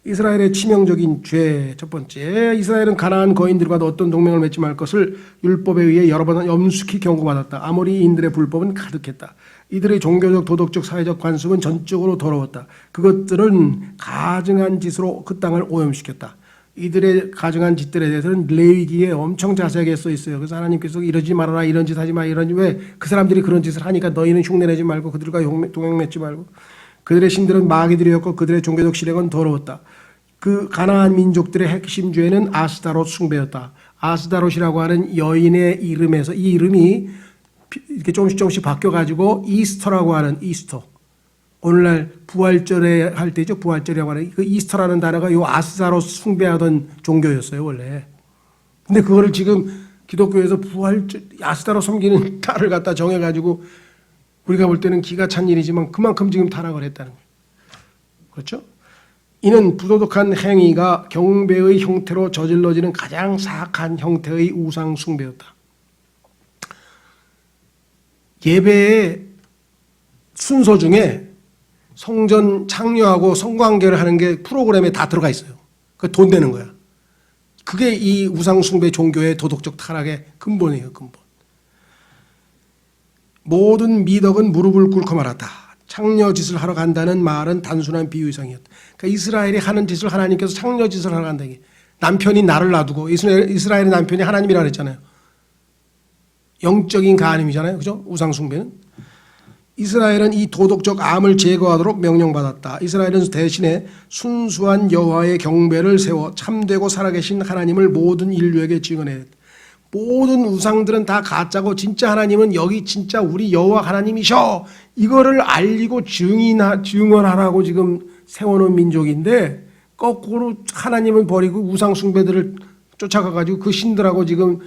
[SPEAKER 1] 이스라엘의 치명적인 죄 첫 번째, 이스라엘은 가나안 거인들과도 어떤 동맹을 맺지 말 것을 율법에 의해 여러 번 엄숙히 경고받았다. 아모리인들의 불법은 가득했다. 이들의 종교적, 도덕적, 사회적 관습은 전적으로 더러웠다. 그것들은 가증한 짓으로 그 땅을 오염시켰다. 이들의 가증한 짓들에 대해서는 레위기에 엄청 자세하게 써 있어요. 그래서 하나님께서 이러지 말아라, 이런 짓 하지 마, 왜 그 사람들이 그런 짓을 하니까 너희는 흉내내지 말고 그들과 동행 맺지 말고. 그들의 신들은 마귀들이었고 그들의 종교적 실력은 더러웠다. 그 가나안 민족들의 핵심 죄는 아스다롯 숭배였다. 아스다롯이라고 하는 여인의 이름에서 이 이름이 이렇게 조금씩 바뀌어가지고 이스터라고 하는 이스터. 오늘날 부활절에 할 때죠. 부활절이라고 하는 그 이스터라는 단어가 요 아스다롯 숭배하던 종교였어요 원래. 근데 그거를 지금 기독교에서 아스다롯 섬기는 딸을 갖다 정해가지고 우리가 볼 때는 기가 찬 일이지만 그만큼 지금 타락을 했다는 거예요. 그렇죠? 이는 부도덕한 행위가 경배의 형태로 저질러지는 가장 사악한 형태의 우상 숭배였다. 예배의 순서 중에 성전 창녀하고 성관계를 하는 게 프로그램에 다 들어가 있어요. 그 돈 되는 거야. 그게 이 우상 숭배 종교의 도덕적 타락의 근본이에요. 근본. 모든 미덕은 무릎을 꿇고 말았다. 창녀짓을 하러 간다는 말은 단순한 비유이상이었다. 그러니까 이스라엘이 하는 짓을 하나님께서 창녀짓을 하러 간다. 남편이 나를 놔두고 이스라엘의 남편이 하나님이라 그랬잖아요. 영적인 가늠이잖아요. 그죠? 우상숭배는. 이스라엘은 이 도덕적 암을 제거하도록 명령받았다. 이스라엘은 대신에 순수한 여호와의 경배를 세워 참되고 살아계신 하나님을 모든 인류에게 증언해야 했다. 모든 우상들은 다 가짜고 진짜 하나님은 여기 진짜 우리 여호와 하나님이셔. 이거를 알리고 증언하라고 지금 세워놓은 민족인데 거꾸로 하나님을 버리고 우상 숭배들을 쫓아가가지고 그 신들하고 지금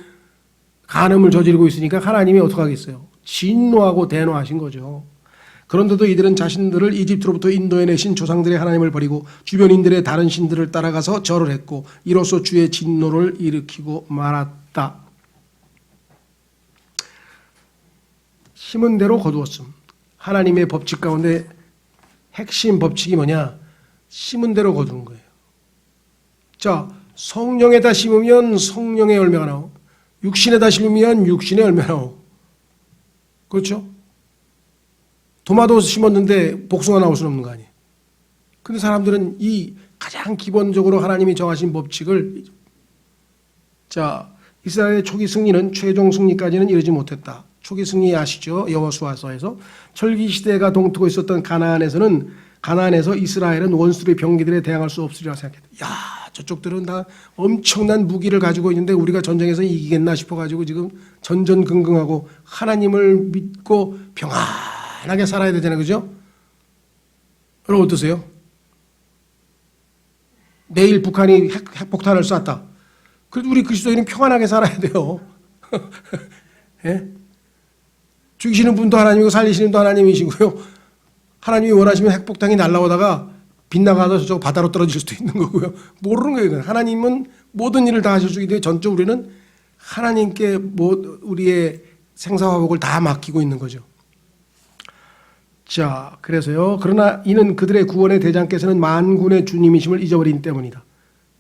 [SPEAKER 1] 간음을 저지르고 있으니까 하나님이 어떡하겠어요. 진노하고 대노하신 거죠. 그런데도 이들은 자신들을 이집트로부터 인도해내신 조상들의 하나님을 버리고 주변인들의 다른 신들을 따라가서 절을 했고 이로써 주의 진노를 일으키고 말았다. 심은 대로 거두었음. 하나님의 법칙 가운데 핵심 법칙이 뭐냐? 심은 대로 거두는 거예요. 자, 성령에다 심으면 성령의 열매가 나오고 육신에다 심으면 육신의 열매가 나오고 그렇죠? 토마토 심었는데 복숭아 나올 수는 없는 거 아니에요. 근데 사람들은 이 가장 기본적으로 하나님이 정하신 법칙을 자, 이스라엘의 초기 승리는 최종 승리까지는 이르지 못했다. 초기 승리 아시죠? 여호수아서에서 철기 시대가 동트고 있었던 가나안에서 이스라엘은 원수들의 병기들에 대항할 수 없으리라 생각했다. 야, 저쪽들은 다 엄청난 무기를 가지고 있는데 우리가 전쟁에서 이기겠나 싶어가지고 지금 전전긍긍하고 하나님을 믿고 평안하게 살아야 되잖아요, 그죠? 여러분 어떠세요? 내일 북한이 핵폭탄을 쐈다. 그래도 우리 그리스도인은 평안하게 살아야 돼요. 예? 죽이시는 분도 하나님이고 살리시는 분도 하나님이시고요. 하나님이 원하시면 핵폭탄이 날아오다가 빗나가서 저쪽 바다로 떨어질 수도 있는 거고요. 모르는 거예요. 하나님은 모든 일을 다 하셔주기 때문에 전적으로 우리는 하나님께 우리의 생사화복을 다 맡기고 있는 거죠. 자, 그래서요. 그러나 이는 그들의 구원의 대장께서는 만군의 주님이심을 잊어버린 때문이다.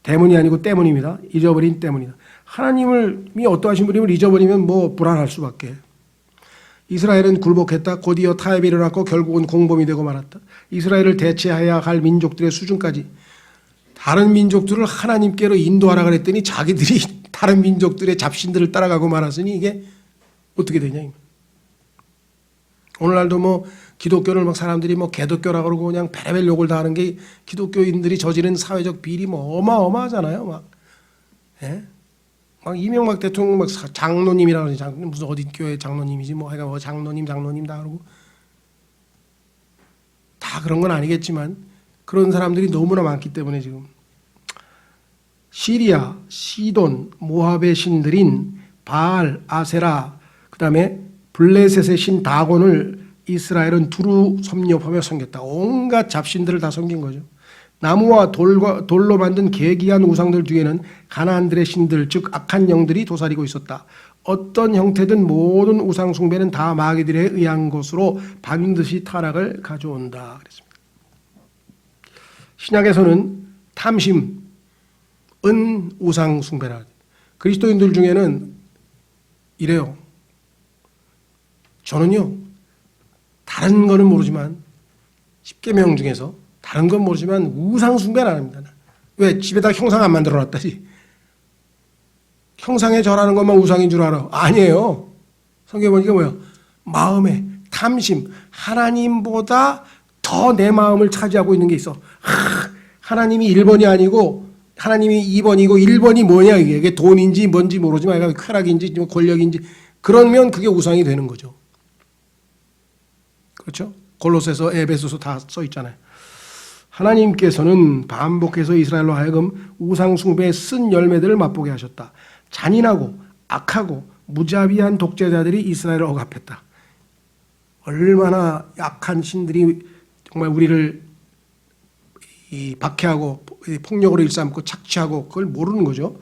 [SPEAKER 1] 때문이 아니고 때문입니다. 잊어버린 때문이다. 하나님이 어떠하신 분임을 잊어버리면 불안할 수밖에. 이스라엘은 굴복했다. 곧이어 타협이 일어났고 결국은 공범이 되고 말았다. 이스라엘을 대체해야 할 민족들의 수준까지 다른 민족들을 하나님께로 인도하라 그랬더니 자기들이 다른 민족들의 잡신들을 따라가고 말았으니 이게 어떻게 되냐. 오늘날도 기독교를 사람들이 개독교라고 그러고 그냥 베레벨 욕을 다 하는 게 기독교인들이 저지른 사회적 비리 어마어마하잖아요. 예? 이명박 대통령 장로님이라고 하지 무슨 어디 교회 장로님이지 하여간 장로님 다 그러고 다 그런 건 아니겠지만 그런 사람들이 너무나 많기 때문에 지금 시리아, 시돈, 모압의 신들인 바알, 아세라 그다음에 블레셋의 신 다곤을 이스라엘은 두루 섭렵하며 섬겼다. 온갖 잡신들을 다 섬긴 거죠. 나무와 돌로 만든 계기한 우상들 뒤에는 가나안들의 신들 즉 악한 영들이 도사리고 있었다. 어떤 형태든 모든 우상 숭배는 다 마귀들에 의한 것으로 반드시 타락을 가져온다. 그랬습니다. 신약에서는 탐심은 우상 숭배라. 그리스도인들 중에는 이래요. 저는요 다른 거는 모르지만 10계명 중에서 다른 건 모르지만 우상 숭배는 안 합니다. 왜? 집에다 형상 안 만들어 놨다지. 형상에 절하는 것만 우상인 줄 알아. 아니에요. 성경에 보니까 뭐야? 마음에 탐심, 하나님보다 더 내 마음을 차지하고 있는 게 있어. 하나님이 1번이 아니고 하나님이 2번이고 1번이 뭐냐 이게 돈인지 뭔지 모르지만 쾌락인지 권력인지 그러면 그게 우상이 되는 거죠. 그렇죠? 골로새서, 에베소서 다 써 있잖아요. 하나님께서는 반복해서 이스라엘로 하여금 우상 숭배의 쓴 열매들을 맛보게 하셨다. 잔인하고 악하고 무자비한 독재자들이 이스라엘을 억압했다. 얼마나 약한 신들이 정말 우리를 박해하고 폭력으로 일삼고 착취하고 그걸 모르는 거죠.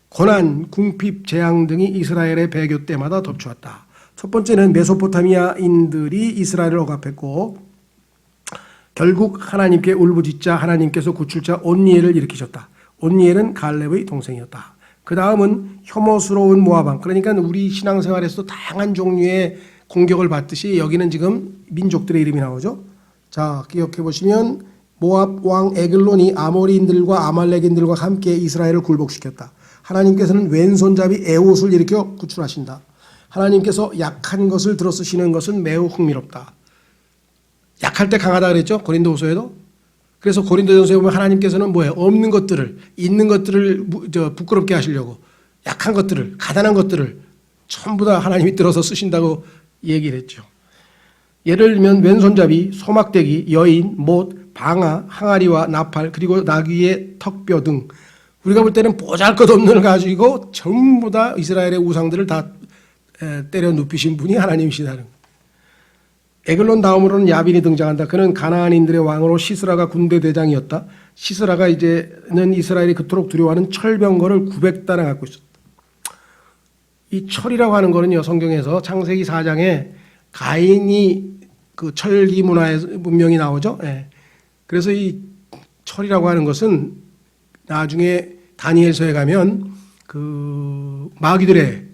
[SPEAKER 1] 고난, 궁핍, 재앙 등이 이스라엘의 배교 때마다 덮쳐왔다. 첫 번째는 메소포타미아인들이 이스라엘을 억압했고 결국 하나님께 울부짖자 하나님께서 구출자 온니엘을 일으키셨다. 온니엘은 갈렙의 동생이었다. 그 다음은 혐오스러운 모압왕. 그러니까 우리 신앙생활에서도 다양한 종류의 공격을 받듯이 여기는 지금 민족들의 이름이 나오죠. 자, 기억해 보시면 모압 왕 에글론이 아모리인들과 아말렉인들과 함께 이스라엘을 굴복시켰다. 하나님께서는 왼손잡이 에옷을 일으켜 구출하신다. 하나님께서 약한 것을 들어쓰시는 것은 매우 흥미롭다. 약할 때 강하다 그랬죠? 고린도후서에도. 그래서 고린도전서에 보면 하나님께서는 뭐예요? 없는 것들을, 있는 것들을 부끄럽게 하시려고 약한 것들을, 가난한 것들을 전부 다 하나님이 들어서 쓰신다고 얘기를 했죠. 예를 들면 왼손잡이, 소막대기, 여인, 못, 방아, 항아리와 나팔, 그리고 나귀의 턱뼈 등 우리가 볼 때는 보잘것없는 걸 가지고 전부 다 이스라엘의 우상들을 다 때려 눕히신 분이 하나님이시다는. 에글론 다음으로는 야빈이 등장한다. 그는 가나안인들의 왕으로 시스라가 군대 대장이었다. 시스라가 이제는 이스라엘이 그토록 두려워하는 철병거를 900단을 갖고 있었다. 이 철이라고 하는 거는요, 성경에서 창세기 4장에 가인이 그 철기 문화의 문명이 나오죠. 예. 그래서 이 철이라고 하는 것은 나중에 다니엘서에 가면 그 마귀들의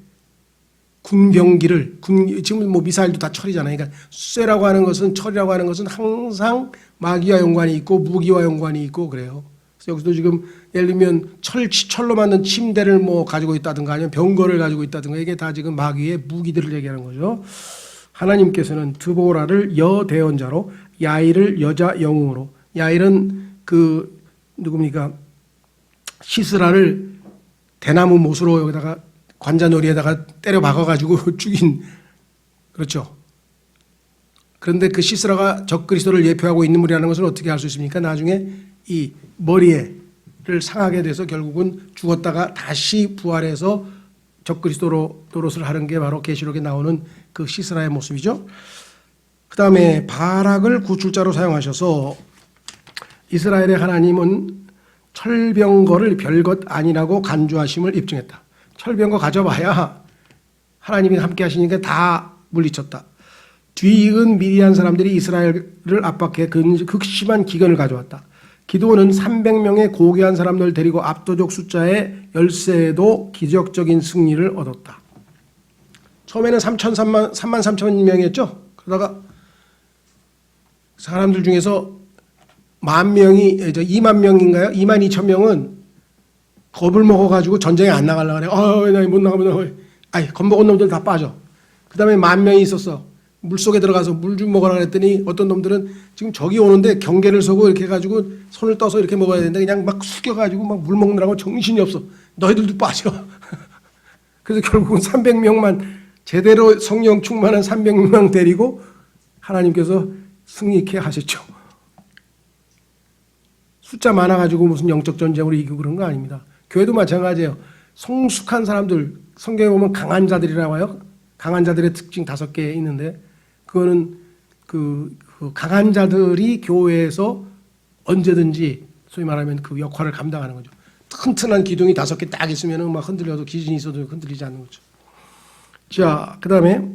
[SPEAKER 1] 군병기를 지금 뭐 미사일도 다 철이잖아요. 그러니까 쇠라고 하는 것은 철이라고 하는 것은 항상 마귀와 연관이 있고 무기와 연관이 있고 그래요. 그래서 여기서도 지금 예를 들면 철로 만든 침대를 뭐 가지고 있다든가 아니면 병거를 가지고 있다든가 이게 다 지금 마귀의 무기들을 얘기하는 거죠. 하나님께서는 드보라를 여대언자로 야일을 여자 영웅으로 야일은 그 누굽니까 시스라를 대나무 못으로 여기다가 관자놀이에다가 때려 박아가지고 죽인 그렇죠. 그런데 그 시스라가 적그리스도를 예표하고 있는 분이라는 것을 어떻게 알 수 있습니까? 나중에 이 머리를 상하게 돼서 결국은 죽었다가 다시 부활해서 적그리스도로 노릇을 하는 게 바로 계시록에 나오는 그 시스라의 모습이죠. 그 다음에 바락을 구출자로 사용하셔서 이스라엘의 하나님은 철병거를 별것 아니라고 간주하심을 입증했다. 철병거 가져봐야 하나님이 함께 하시니까 다 물리쳤다. 뒤이은 미디안 사람들이 이스라엘을 압박해 극심한 기근을 가져왔다. 기드온은 300명의 고귀한 사람들을 데리고 압도적 숫자의 열세에도 기적적인 승리를 얻었다. 처음에는 3만 3천 명이었죠. 그러다가 사람들 중에서 2만 명인가요? 2만 2천 명은 겁을 먹어가지고 전쟁에 안 나가려고 그래. 나 못 나가면 겁먹은 놈들 다 빠져. 그 다음에 10,000명이 있었어. 물속에 들어가서 물 좀 먹으라 그랬더니 어떤 놈들은 지금 저기 오는데 경계를 서고 이렇게 해가지고 손을 떠서 이렇게 먹어야 되는데 그냥 막 숙여가지고 막 물 먹느라고 정신이 없어. 너희들도 빠져. 그래서 결국은 300명만 제대로 성령 충만한 300명 데리고 하나님께서 승리케 하셨죠. 숫자 많아가지고 무슨 영적 전쟁으로 이기고 그런 거 아닙니다. 교회도 마찬가지예요. 성숙한 사람들, 성경에 보면 강한 자들이라고 해요. 강한 자들의 특징 5개 있는데 그거는 그 강한 자들이 교회에서 언제든지 소위 말하면 그 역할을 감당하는 거죠. 튼튼한 기둥이 5개 딱 있으면 막 흔들려도 기준이 있어도 흔들리지 않는 거죠. 자, 그 다음에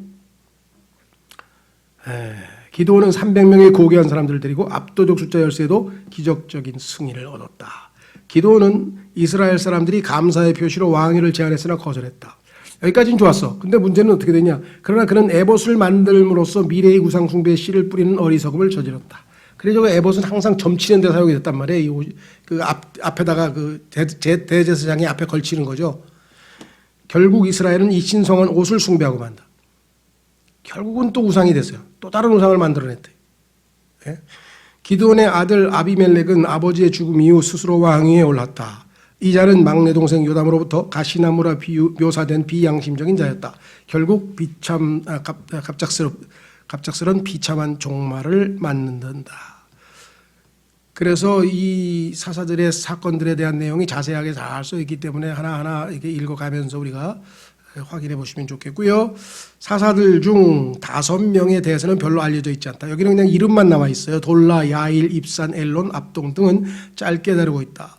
[SPEAKER 1] 기드온은 300명의 고귀한 사람들을 데리고 압도적 숫자 열세에도 기적적인 승리를 얻었다. 기드온은 이스라엘 사람들이 감사의 표시로 왕위를 제안했으나 거절했다. 여기까지는 좋았어. 근데 문제는 어떻게 되냐. 그러나 그는 에봇을 만들므로써 미래의 우상 숭배의 씨를 뿌리는 어리석음을 저질렀다. 그래서 에봇은 항상 점치는 데 사용이 됐단 말이에요. 그 앞에다가 그 대제사장이 앞에 걸치는 거죠. 결국 이스라엘은 이 신성한 옷을 숭배하고 만다. 결국은 또 우상이 됐어요. 또 다른 우상을 만들어냈대. 예? 기드온의 아들 아비멜렉은 아버지의 죽음 이후 스스로 왕위에 올랐다. 이 자는 막내 동생 요담으로부터 가시나무라 묘사된 비양심적인 자였다. 결국 갑작스런 비참한 종말을 맞는다. 그래서 이 사사들의 사건들에 대한 내용이 자세하게 잘 써 있기 때문에 하나하나 이렇게 읽어가면서 우리가 확인해 보시면 좋겠고요. 사사들 중 5명에 대해서는 별로 알려져 있지 않다. 여기는 그냥 이름만 나와 있어요. 돌라, 야일, 입산, 엘론, 압동 등은 짧게 다루고 있다.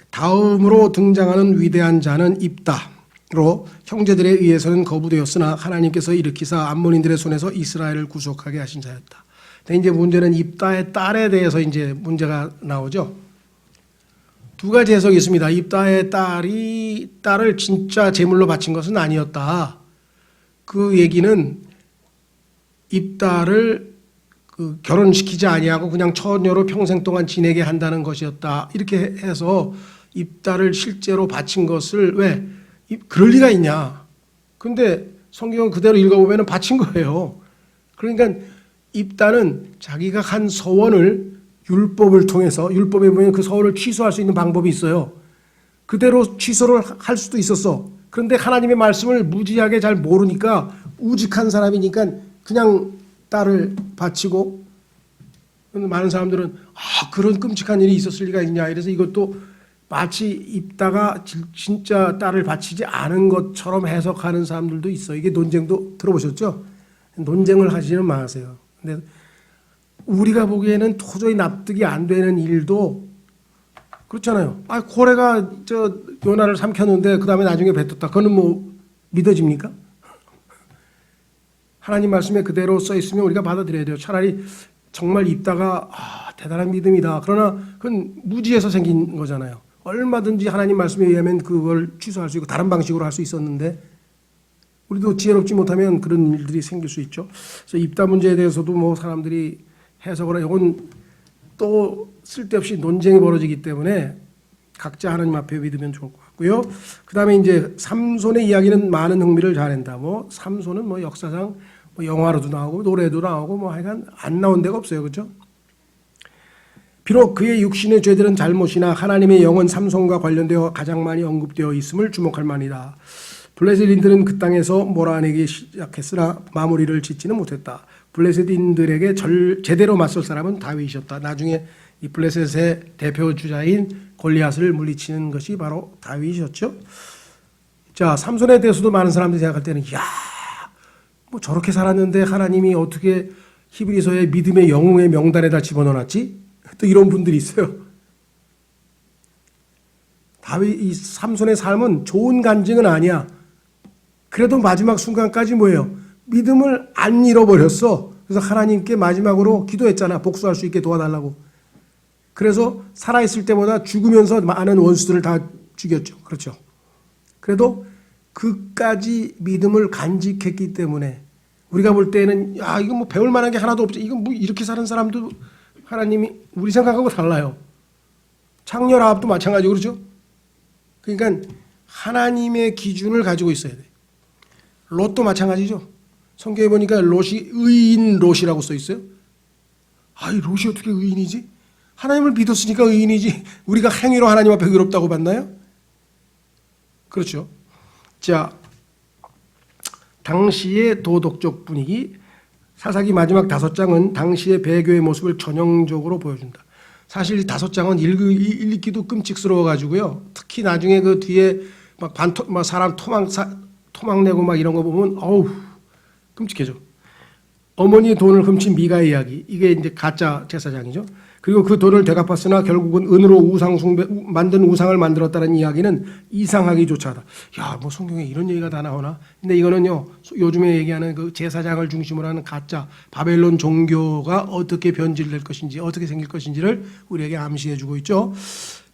[SPEAKER 1] 다음으로 등장하는 위대한 자는 입다로 형제들에 의해서는 거부되었으나 하나님께서 일으키사 암몬인들의 손에서 이스라엘을 구속하게 하신 자였다. 근데 이제 문제는 입다의 딸에 대해서 이제 문제가 나오죠. 2가지 해석이 있습니다. 입다의 딸을 진짜 제물로 바친 것은 아니었다. 그 얘기는 입다를 결혼시키지 아니하고 그냥 처녀로 평생 동안 지내게 한다는 것이었다. 이렇게 해서 입다를 실제로 바친 것을 왜 그럴 리가 있냐. 근데 성경은 그대로 읽어보면 바친 거예요. 그러니까 입다는 자기가 한 서원을 율법을 통해서 율법에 보면 그 서원을 취소할 수 있는 방법이 있어요. 그대로 취소를 할 수도 있었어. 그런데 하나님의 말씀을 무지하게 잘 모르니까 우직한 사람이니까 그냥 딸을 바치고 많은 사람들은 그런 끔찍한 일이 있었을 리가 있냐. 이래서 이것도 마치 입다가 진짜 딸을 바치지 않은 것처럼 해석하는 사람들도 있어요. 이게 논쟁도 들어보셨죠? 논쟁을 하지는 마세요. 근데 우리가 보기에는 도저히 납득이 안 되는 일도 그렇잖아요. 고래가 요나를 삼켰는데 그 다음에 나중에 뱉었다. 그거는 뭐 믿어집니까? 하나님 말씀에 그대로 써 있으면 우리가 받아들여야 돼요. 차라리 정말 입다가 대단한 믿음이다. 그러나 그건 무지에서 생긴 거잖아요. 얼마든지 하나님 말씀에 의하면 그걸 취소할 수 있고 다른 방식으로 할 수 있었는데 우리도 지혜롭지 못하면 그런 일들이 생길 수 있죠. 그래서 입다 문제에 대해서도 뭐 사람들이 해석을 이건 또 쓸데없이 논쟁이 벌어지기 때문에 각자 하나님 앞에 믿으면 좋을 것 같고요. 그 다음에 이제 삼손의 이야기는 많은 흥미를 자낸다. 뭐 삼손은 뭐 역사상 뭐 영화로도 나오고 노래도 나오고 뭐 하여간 안 나온 데가 없어요. 그렇죠? 비록 그의 육신의 죄들은 잘못이나 하나님의 영은 삼손과 관련되어 가장 많이 언급되어 있음을 주목할 만이다. 블레셋인들은 그 땅에서 몰아내기 시작했으나 마무리를 짓지는 못했다. 블레셋인들에게 제대로 맞설 사람은 다윗이었다. 나중에 이 블레셋의 대표 주자인 골리앗을 물리치는 것이 바로 다윗이었죠. 자, 삼손에 대해서도 많은 사람들이 생각할 때는 뭐 저렇게 살았는데 하나님이 어떻게 히브리서의 믿음의 영웅의 명단에다 집어넣어놨지? 또 이런 분들이 있어요. 이 삼손의 삶은 좋은 간증은 아니야. 그래도 마지막 순간까지 뭐예요? 믿음을 안 잃어버렸어. 그래서 하나님께 마지막으로 기도했잖아. 복수할 수 있게 도와달라고. 그래서 살아있을 때보다 죽으면서 많은 원수들을 다 죽였죠. 그렇죠. 그래도 그까지 믿음을 간직했기 때문에 우리가 볼 때는 이거 뭐 배울 만한 게 하나도 없지. 이거 뭐 이렇게 사는 사람도 하나님이 우리 생각하고 달라요. 창녀 라합도 마찬가지고 그렇죠. 그러니까 하나님의 기준을 가지고 있어야 돼. 롯도 마찬가지죠. 성경에 보니까 롯이 의인 롯이라고 써 있어요. 이 롯이 어떻게 의인이지? 하나님을 믿었으니까 의인이지. 우리가 행위로 하나님 앞에 의롭다고 봤나요? 그렇죠. 자, 당시의 도덕적 분위기. 사사기 마지막 5장은 당시의 배교의 모습을 전형적으로 보여준다. 사실 이 5장은 읽기도 끔찍스러워 가지고요. 특히 나중에 그 뒤에 막 사람 토막 내고 막 이런 거 보면 끔찍해져. 어머니의 돈을 훔친 미가의 이야기. 이게 이제 가짜 제사장이죠. 그리고 그 돈을 되갚았으나 결국은 은으로 만든 우상을 만들었다는 이야기는 이상하기조차 하다. 뭐 성경에 이런 얘기가 다 나오나? 근데 이거는요, 요즘에 얘기하는 그 제사장을 중심으로 하는 가짜 바벨론 종교가 어떻게 변질될 것인지, 어떻게 생길 것인지를 우리에게 암시해주고 있죠.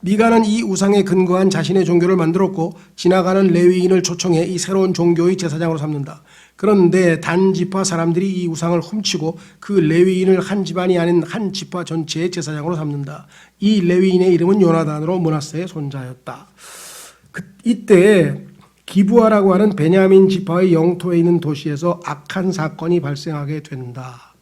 [SPEAKER 1] 미가는 이 우상에 근거한 자신의 종교를 만들었고 지나가는 레위인을 초청해 이 새로운 종교의 제사장으로 삼는다. 그런데 단 지파 사람들이 이 우상을 훔치고 그 레위인을 한 집안이 아닌 한 지파 전체의 제사장으로 삼는다. 이 레위인의 이름은 요나단으로 므낫세의 손자였다. 이때 기브아라고 하는 베냐민 지파의 영토에 있는 도시에서 악한 사건이 발생하게 된다.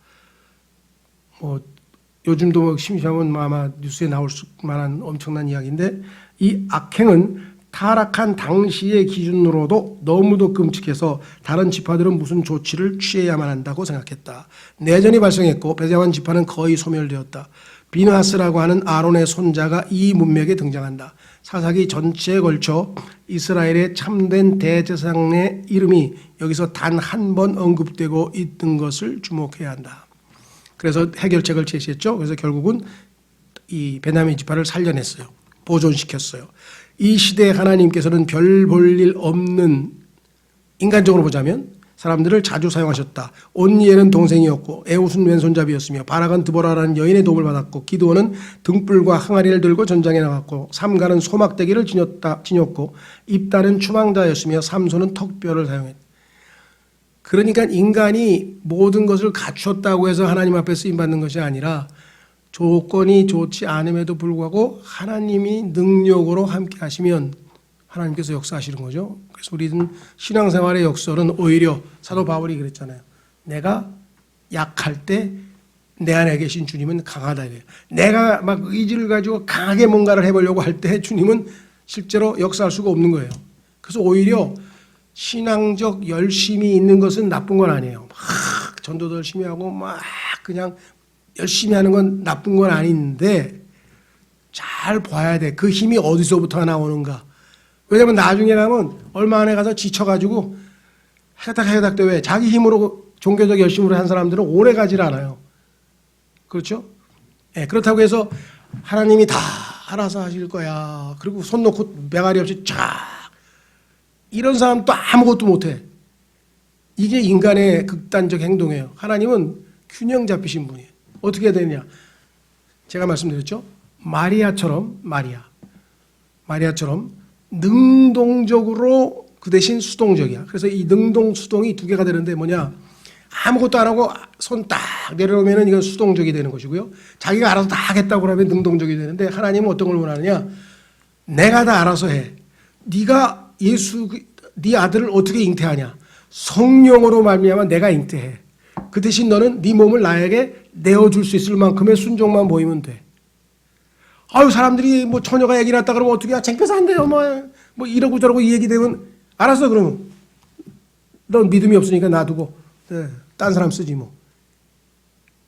[SPEAKER 1] 요즘도 심심하면 아마 뉴스에 나올 만한 엄청난 이야기인데, 이 악행은 타락한 당시의 기준으로도 너무도 끔찍해서 다른 지파들은 무슨 조치를 취해야만 한다고 생각했다. 내전이 발생했고 베냐민 지파는 거의 소멸되었다. 비느하스라고 하는 아론의 손자가 이 문맥에 등장한다. 사사기 전체에 걸쳐 이스라엘의 참된 대제사장의 이름이 여기서 단 한 번 언급되고 있는 것을 주목해야 한다. 그래서 해결책을 제시했죠. 그래서 결국은 이 베냐민 지파를 살려냈어요. 보존시켰어요. 이 시대에 하나님께서는 별 볼 일 없는, 인간적으로 보자면 사람들을 자주 사용하셨다. 온니엘은 동생이었고 에웃은 왼손잡이였으며 바락은 드보라라는 여인의 도움을 받았고 기드온은 등불과 항아리를 들고 전장에 나갔고 삼가는 소막대기를 지녔고 입다는 추망자였으며 삼손은 턱뼈를 사용했다. 그러니까 인간이 모든 것을 갖췄다고 해서 하나님 앞에 쓰임받는 것이 아니라 조건이 좋지 않음에도 불구하고 하나님이 능력으로 함께 하시면 하나님께서 역사하시는 거죠. 그래서 우리는 신앙생활의 역설은 오히려 사도 바울이 그랬잖아요. 내가 약할 때 내 안에 계신 주님은 강하다. 내가 막 의지를 가지고 강하게 뭔가를 해보려고 할 때 주님은 실제로 역사할 수가 없는 거예요. 그래서 오히려 신앙적 열심이 있는 것은 나쁜 건 아니에요. 막 전도도 열심히 하고 막 그냥 열심히 하는 건 나쁜 건 아닌데 잘 봐야 돼. 그 힘이 어디서부터 나오는가. 왜냐면 나중에 가면 얼마 안에 가서 지쳐가지고 해닥해닥 돼. 왜? 자기 힘으로 종교적 열심으로 한 사람들은 오래 가질 않아요. 그렇죠? 네, 그렇다고 해서 하나님이 다 알아서 하실 거야. 그리고 손 놓고 매가리 없이 쫙. 이런 사람 또 아무것도 못해. 이게 인간의 극단적 행동이에요. 하나님은 균형 잡히신 분이에요. 어떻게 해야 되느냐? 제가 말씀드렸죠. 마리아처럼 능동적으로 그 대신 수동적이야. 그래서 이 능동, 수동이 두 개가 되는데 뭐냐? 아무것도 안 하고 손 딱 내려오면은 이건 수동적이 되는 것이고요. 자기가 알아서 다 하겠다고 하면 능동적이 되는데 하나님은 어떤 걸 원하느냐? 내가 다 알아서 해. 네가 네 아들을 어떻게 잉태하냐? 성령으로 말미암아 내가 잉태해. 그 대신 너는 네 몸을 나에게 내어줄 수 있을 만큼의 순종만 보이면 돼. 아유, 사람들이 뭐 처녀가 애기 낳았다 그러면 어떻게 창피해서 안 돼요. 뭐 이러고 저러고 이 얘기 되면 알았어 그러면. 넌 믿음이 없으니까 놔두고 딴 사람 쓰지 뭐.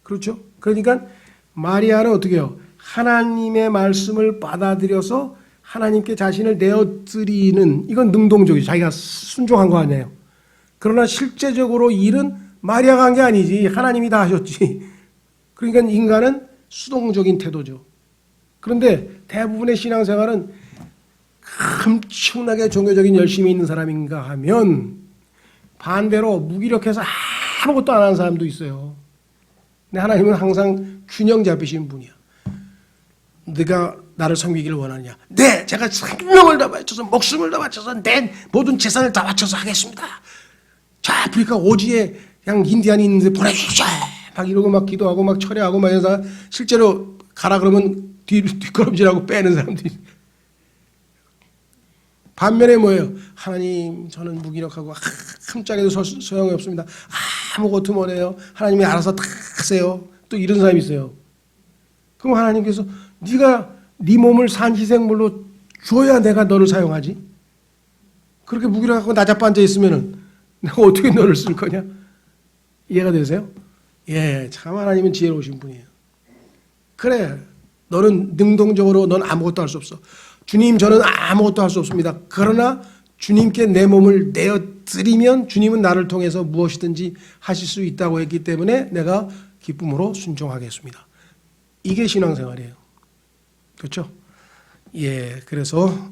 [SPEAKER 1] 그렇죠? 그러니까 마리아는 어떻게 해요? 하나님의 말씀을 받아들여서 하나님께 자신을 내어드리는, 이건 능동적이죠. 자기가 순종한 거 아니에요. 그러나 실제적으로 일은 마리아가 한 게 아니지. 하나님이 다 하셨지. 그러니까 인간은 수동적인 태도죠. 그런데 대부분의 신앙생활은 엄청나게 종교적인 열심이 있는 사람인가 하면 반대로 무기력해서 아무것도 안 하는 사람도 있어요. 근데 하나님은 항상 균형 잡히신 분이야. 네가 나를 섬기기를 원하느냐? 네, 제가 생명을 다 바쳐서 목숨을 다 바쳐서 내 모든 재산을 다 바쳐서 하겠습니다. 자, 아프리카 오지에 그냥 인디안이 있는데 보내주십시오. 막 이러고 막 기도하고 막 철회하고 막 해서 실제로 가라 그러면 뒷걸음질하고 빼는 사람들이. 반면에 뭐예요? 하나님, 저는 무기력하고 흠짝에도 소용이 없습니다. 아무것도 못해요. 하나님이 알아서 다 하세요. 또 이런 사람이 있어요. 그럼 하나님께서 네가 네 몸을 산희생물로 줘야 내가 너를 사용하지. 그렇게 무기력하고 나자빠앉아 있으면은 내가 어떻게 너를 쓸 거냐? 이해가 되세요? 예, 참 하나님은 지혜로우신 분이에요. 그래, 너는 능동적으로 넌 아무것도 할 수 없어. 주님, 저는 아무것도 할 수 없습니다. 그러나 주님께 내 몸을 내어드리면 주님은 나를 통해서 무엇이든지 하실 수 있다고 했기 때문에 내가 기쁨으로 순종하겠습니다. 이게 신앙생활이에요. 그렇죠? 예, 그래서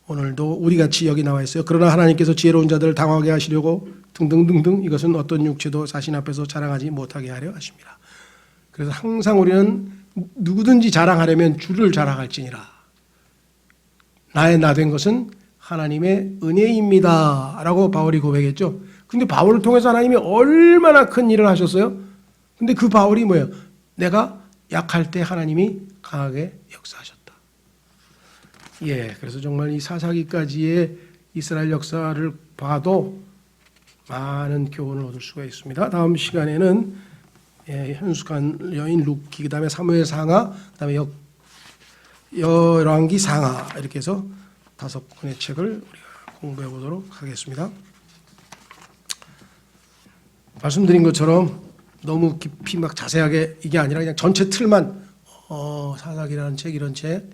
[SPEAKER 1] 오늘도 우리같이 여기 나와 있어요. 그러나 하나님께서 지혜로운 자들을 당하게 하시려고 등등등등, 이것은 어떤 육체도 자신 앞에서 자랑하지 못하게 하려 하십니다. 그래서 항상 우리는 누구든지 자랑하려면 주를 자랑할지니라. 나의 나 된 것은 하나님의 은혜입니다 라고 바울이 고백했죠. 근데 바울을 통해서 하나님이 얼마나 큰 일을 하셨어요? 근데 그 바울이 뭐예요? 내가 약할 때 하나님이 강하게 역사하셨다. 예, 그래서 정말 이 사사기까지의 이스라엘 역사를 봐도 많은 교훈을 얻을 수가 있습니다. 다음 시간에는 현숙한 여인 룻기, 그 다음에 사무엘 상하, 그 다음에 열왕기 상하, 이렇게 해서 5권의 책을 우리가 공부해 보도록 하겠습니다. 말씀드린 것처럼 너무 깊이 막 자세하게 이게 아니라 그냥 전체 틀만 사사기라는 책, 이런 책,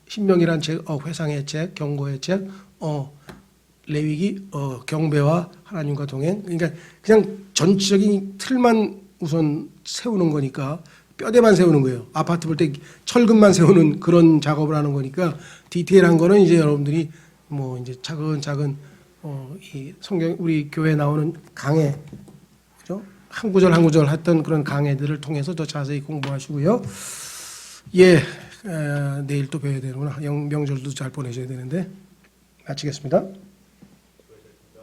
[SPEAKER 1] 신명이라는 책, 회상의 책, 경고의 책, 레위기, 경배와 하나님과 동행. 그러니까 그냥 전체적인 틀만 우선 세우는 거니까, 뼈대만 세우는 거예요. 아파트 볼 때 철근만 세우는 그런 작업을 하는 거니까 디테일한 거는 이제 여러분들이 뭐 이제 차근차근 이 성경 우리 교회에 나오는 강해, 그죠? 한 구절 한 구절 했던 그런 강해들을 통해서 더 자세히 공부하시고요. 예, 내일 또 뵈야 되는구나. 명절도 잘 보내셔야 되는데 마치겠습니다.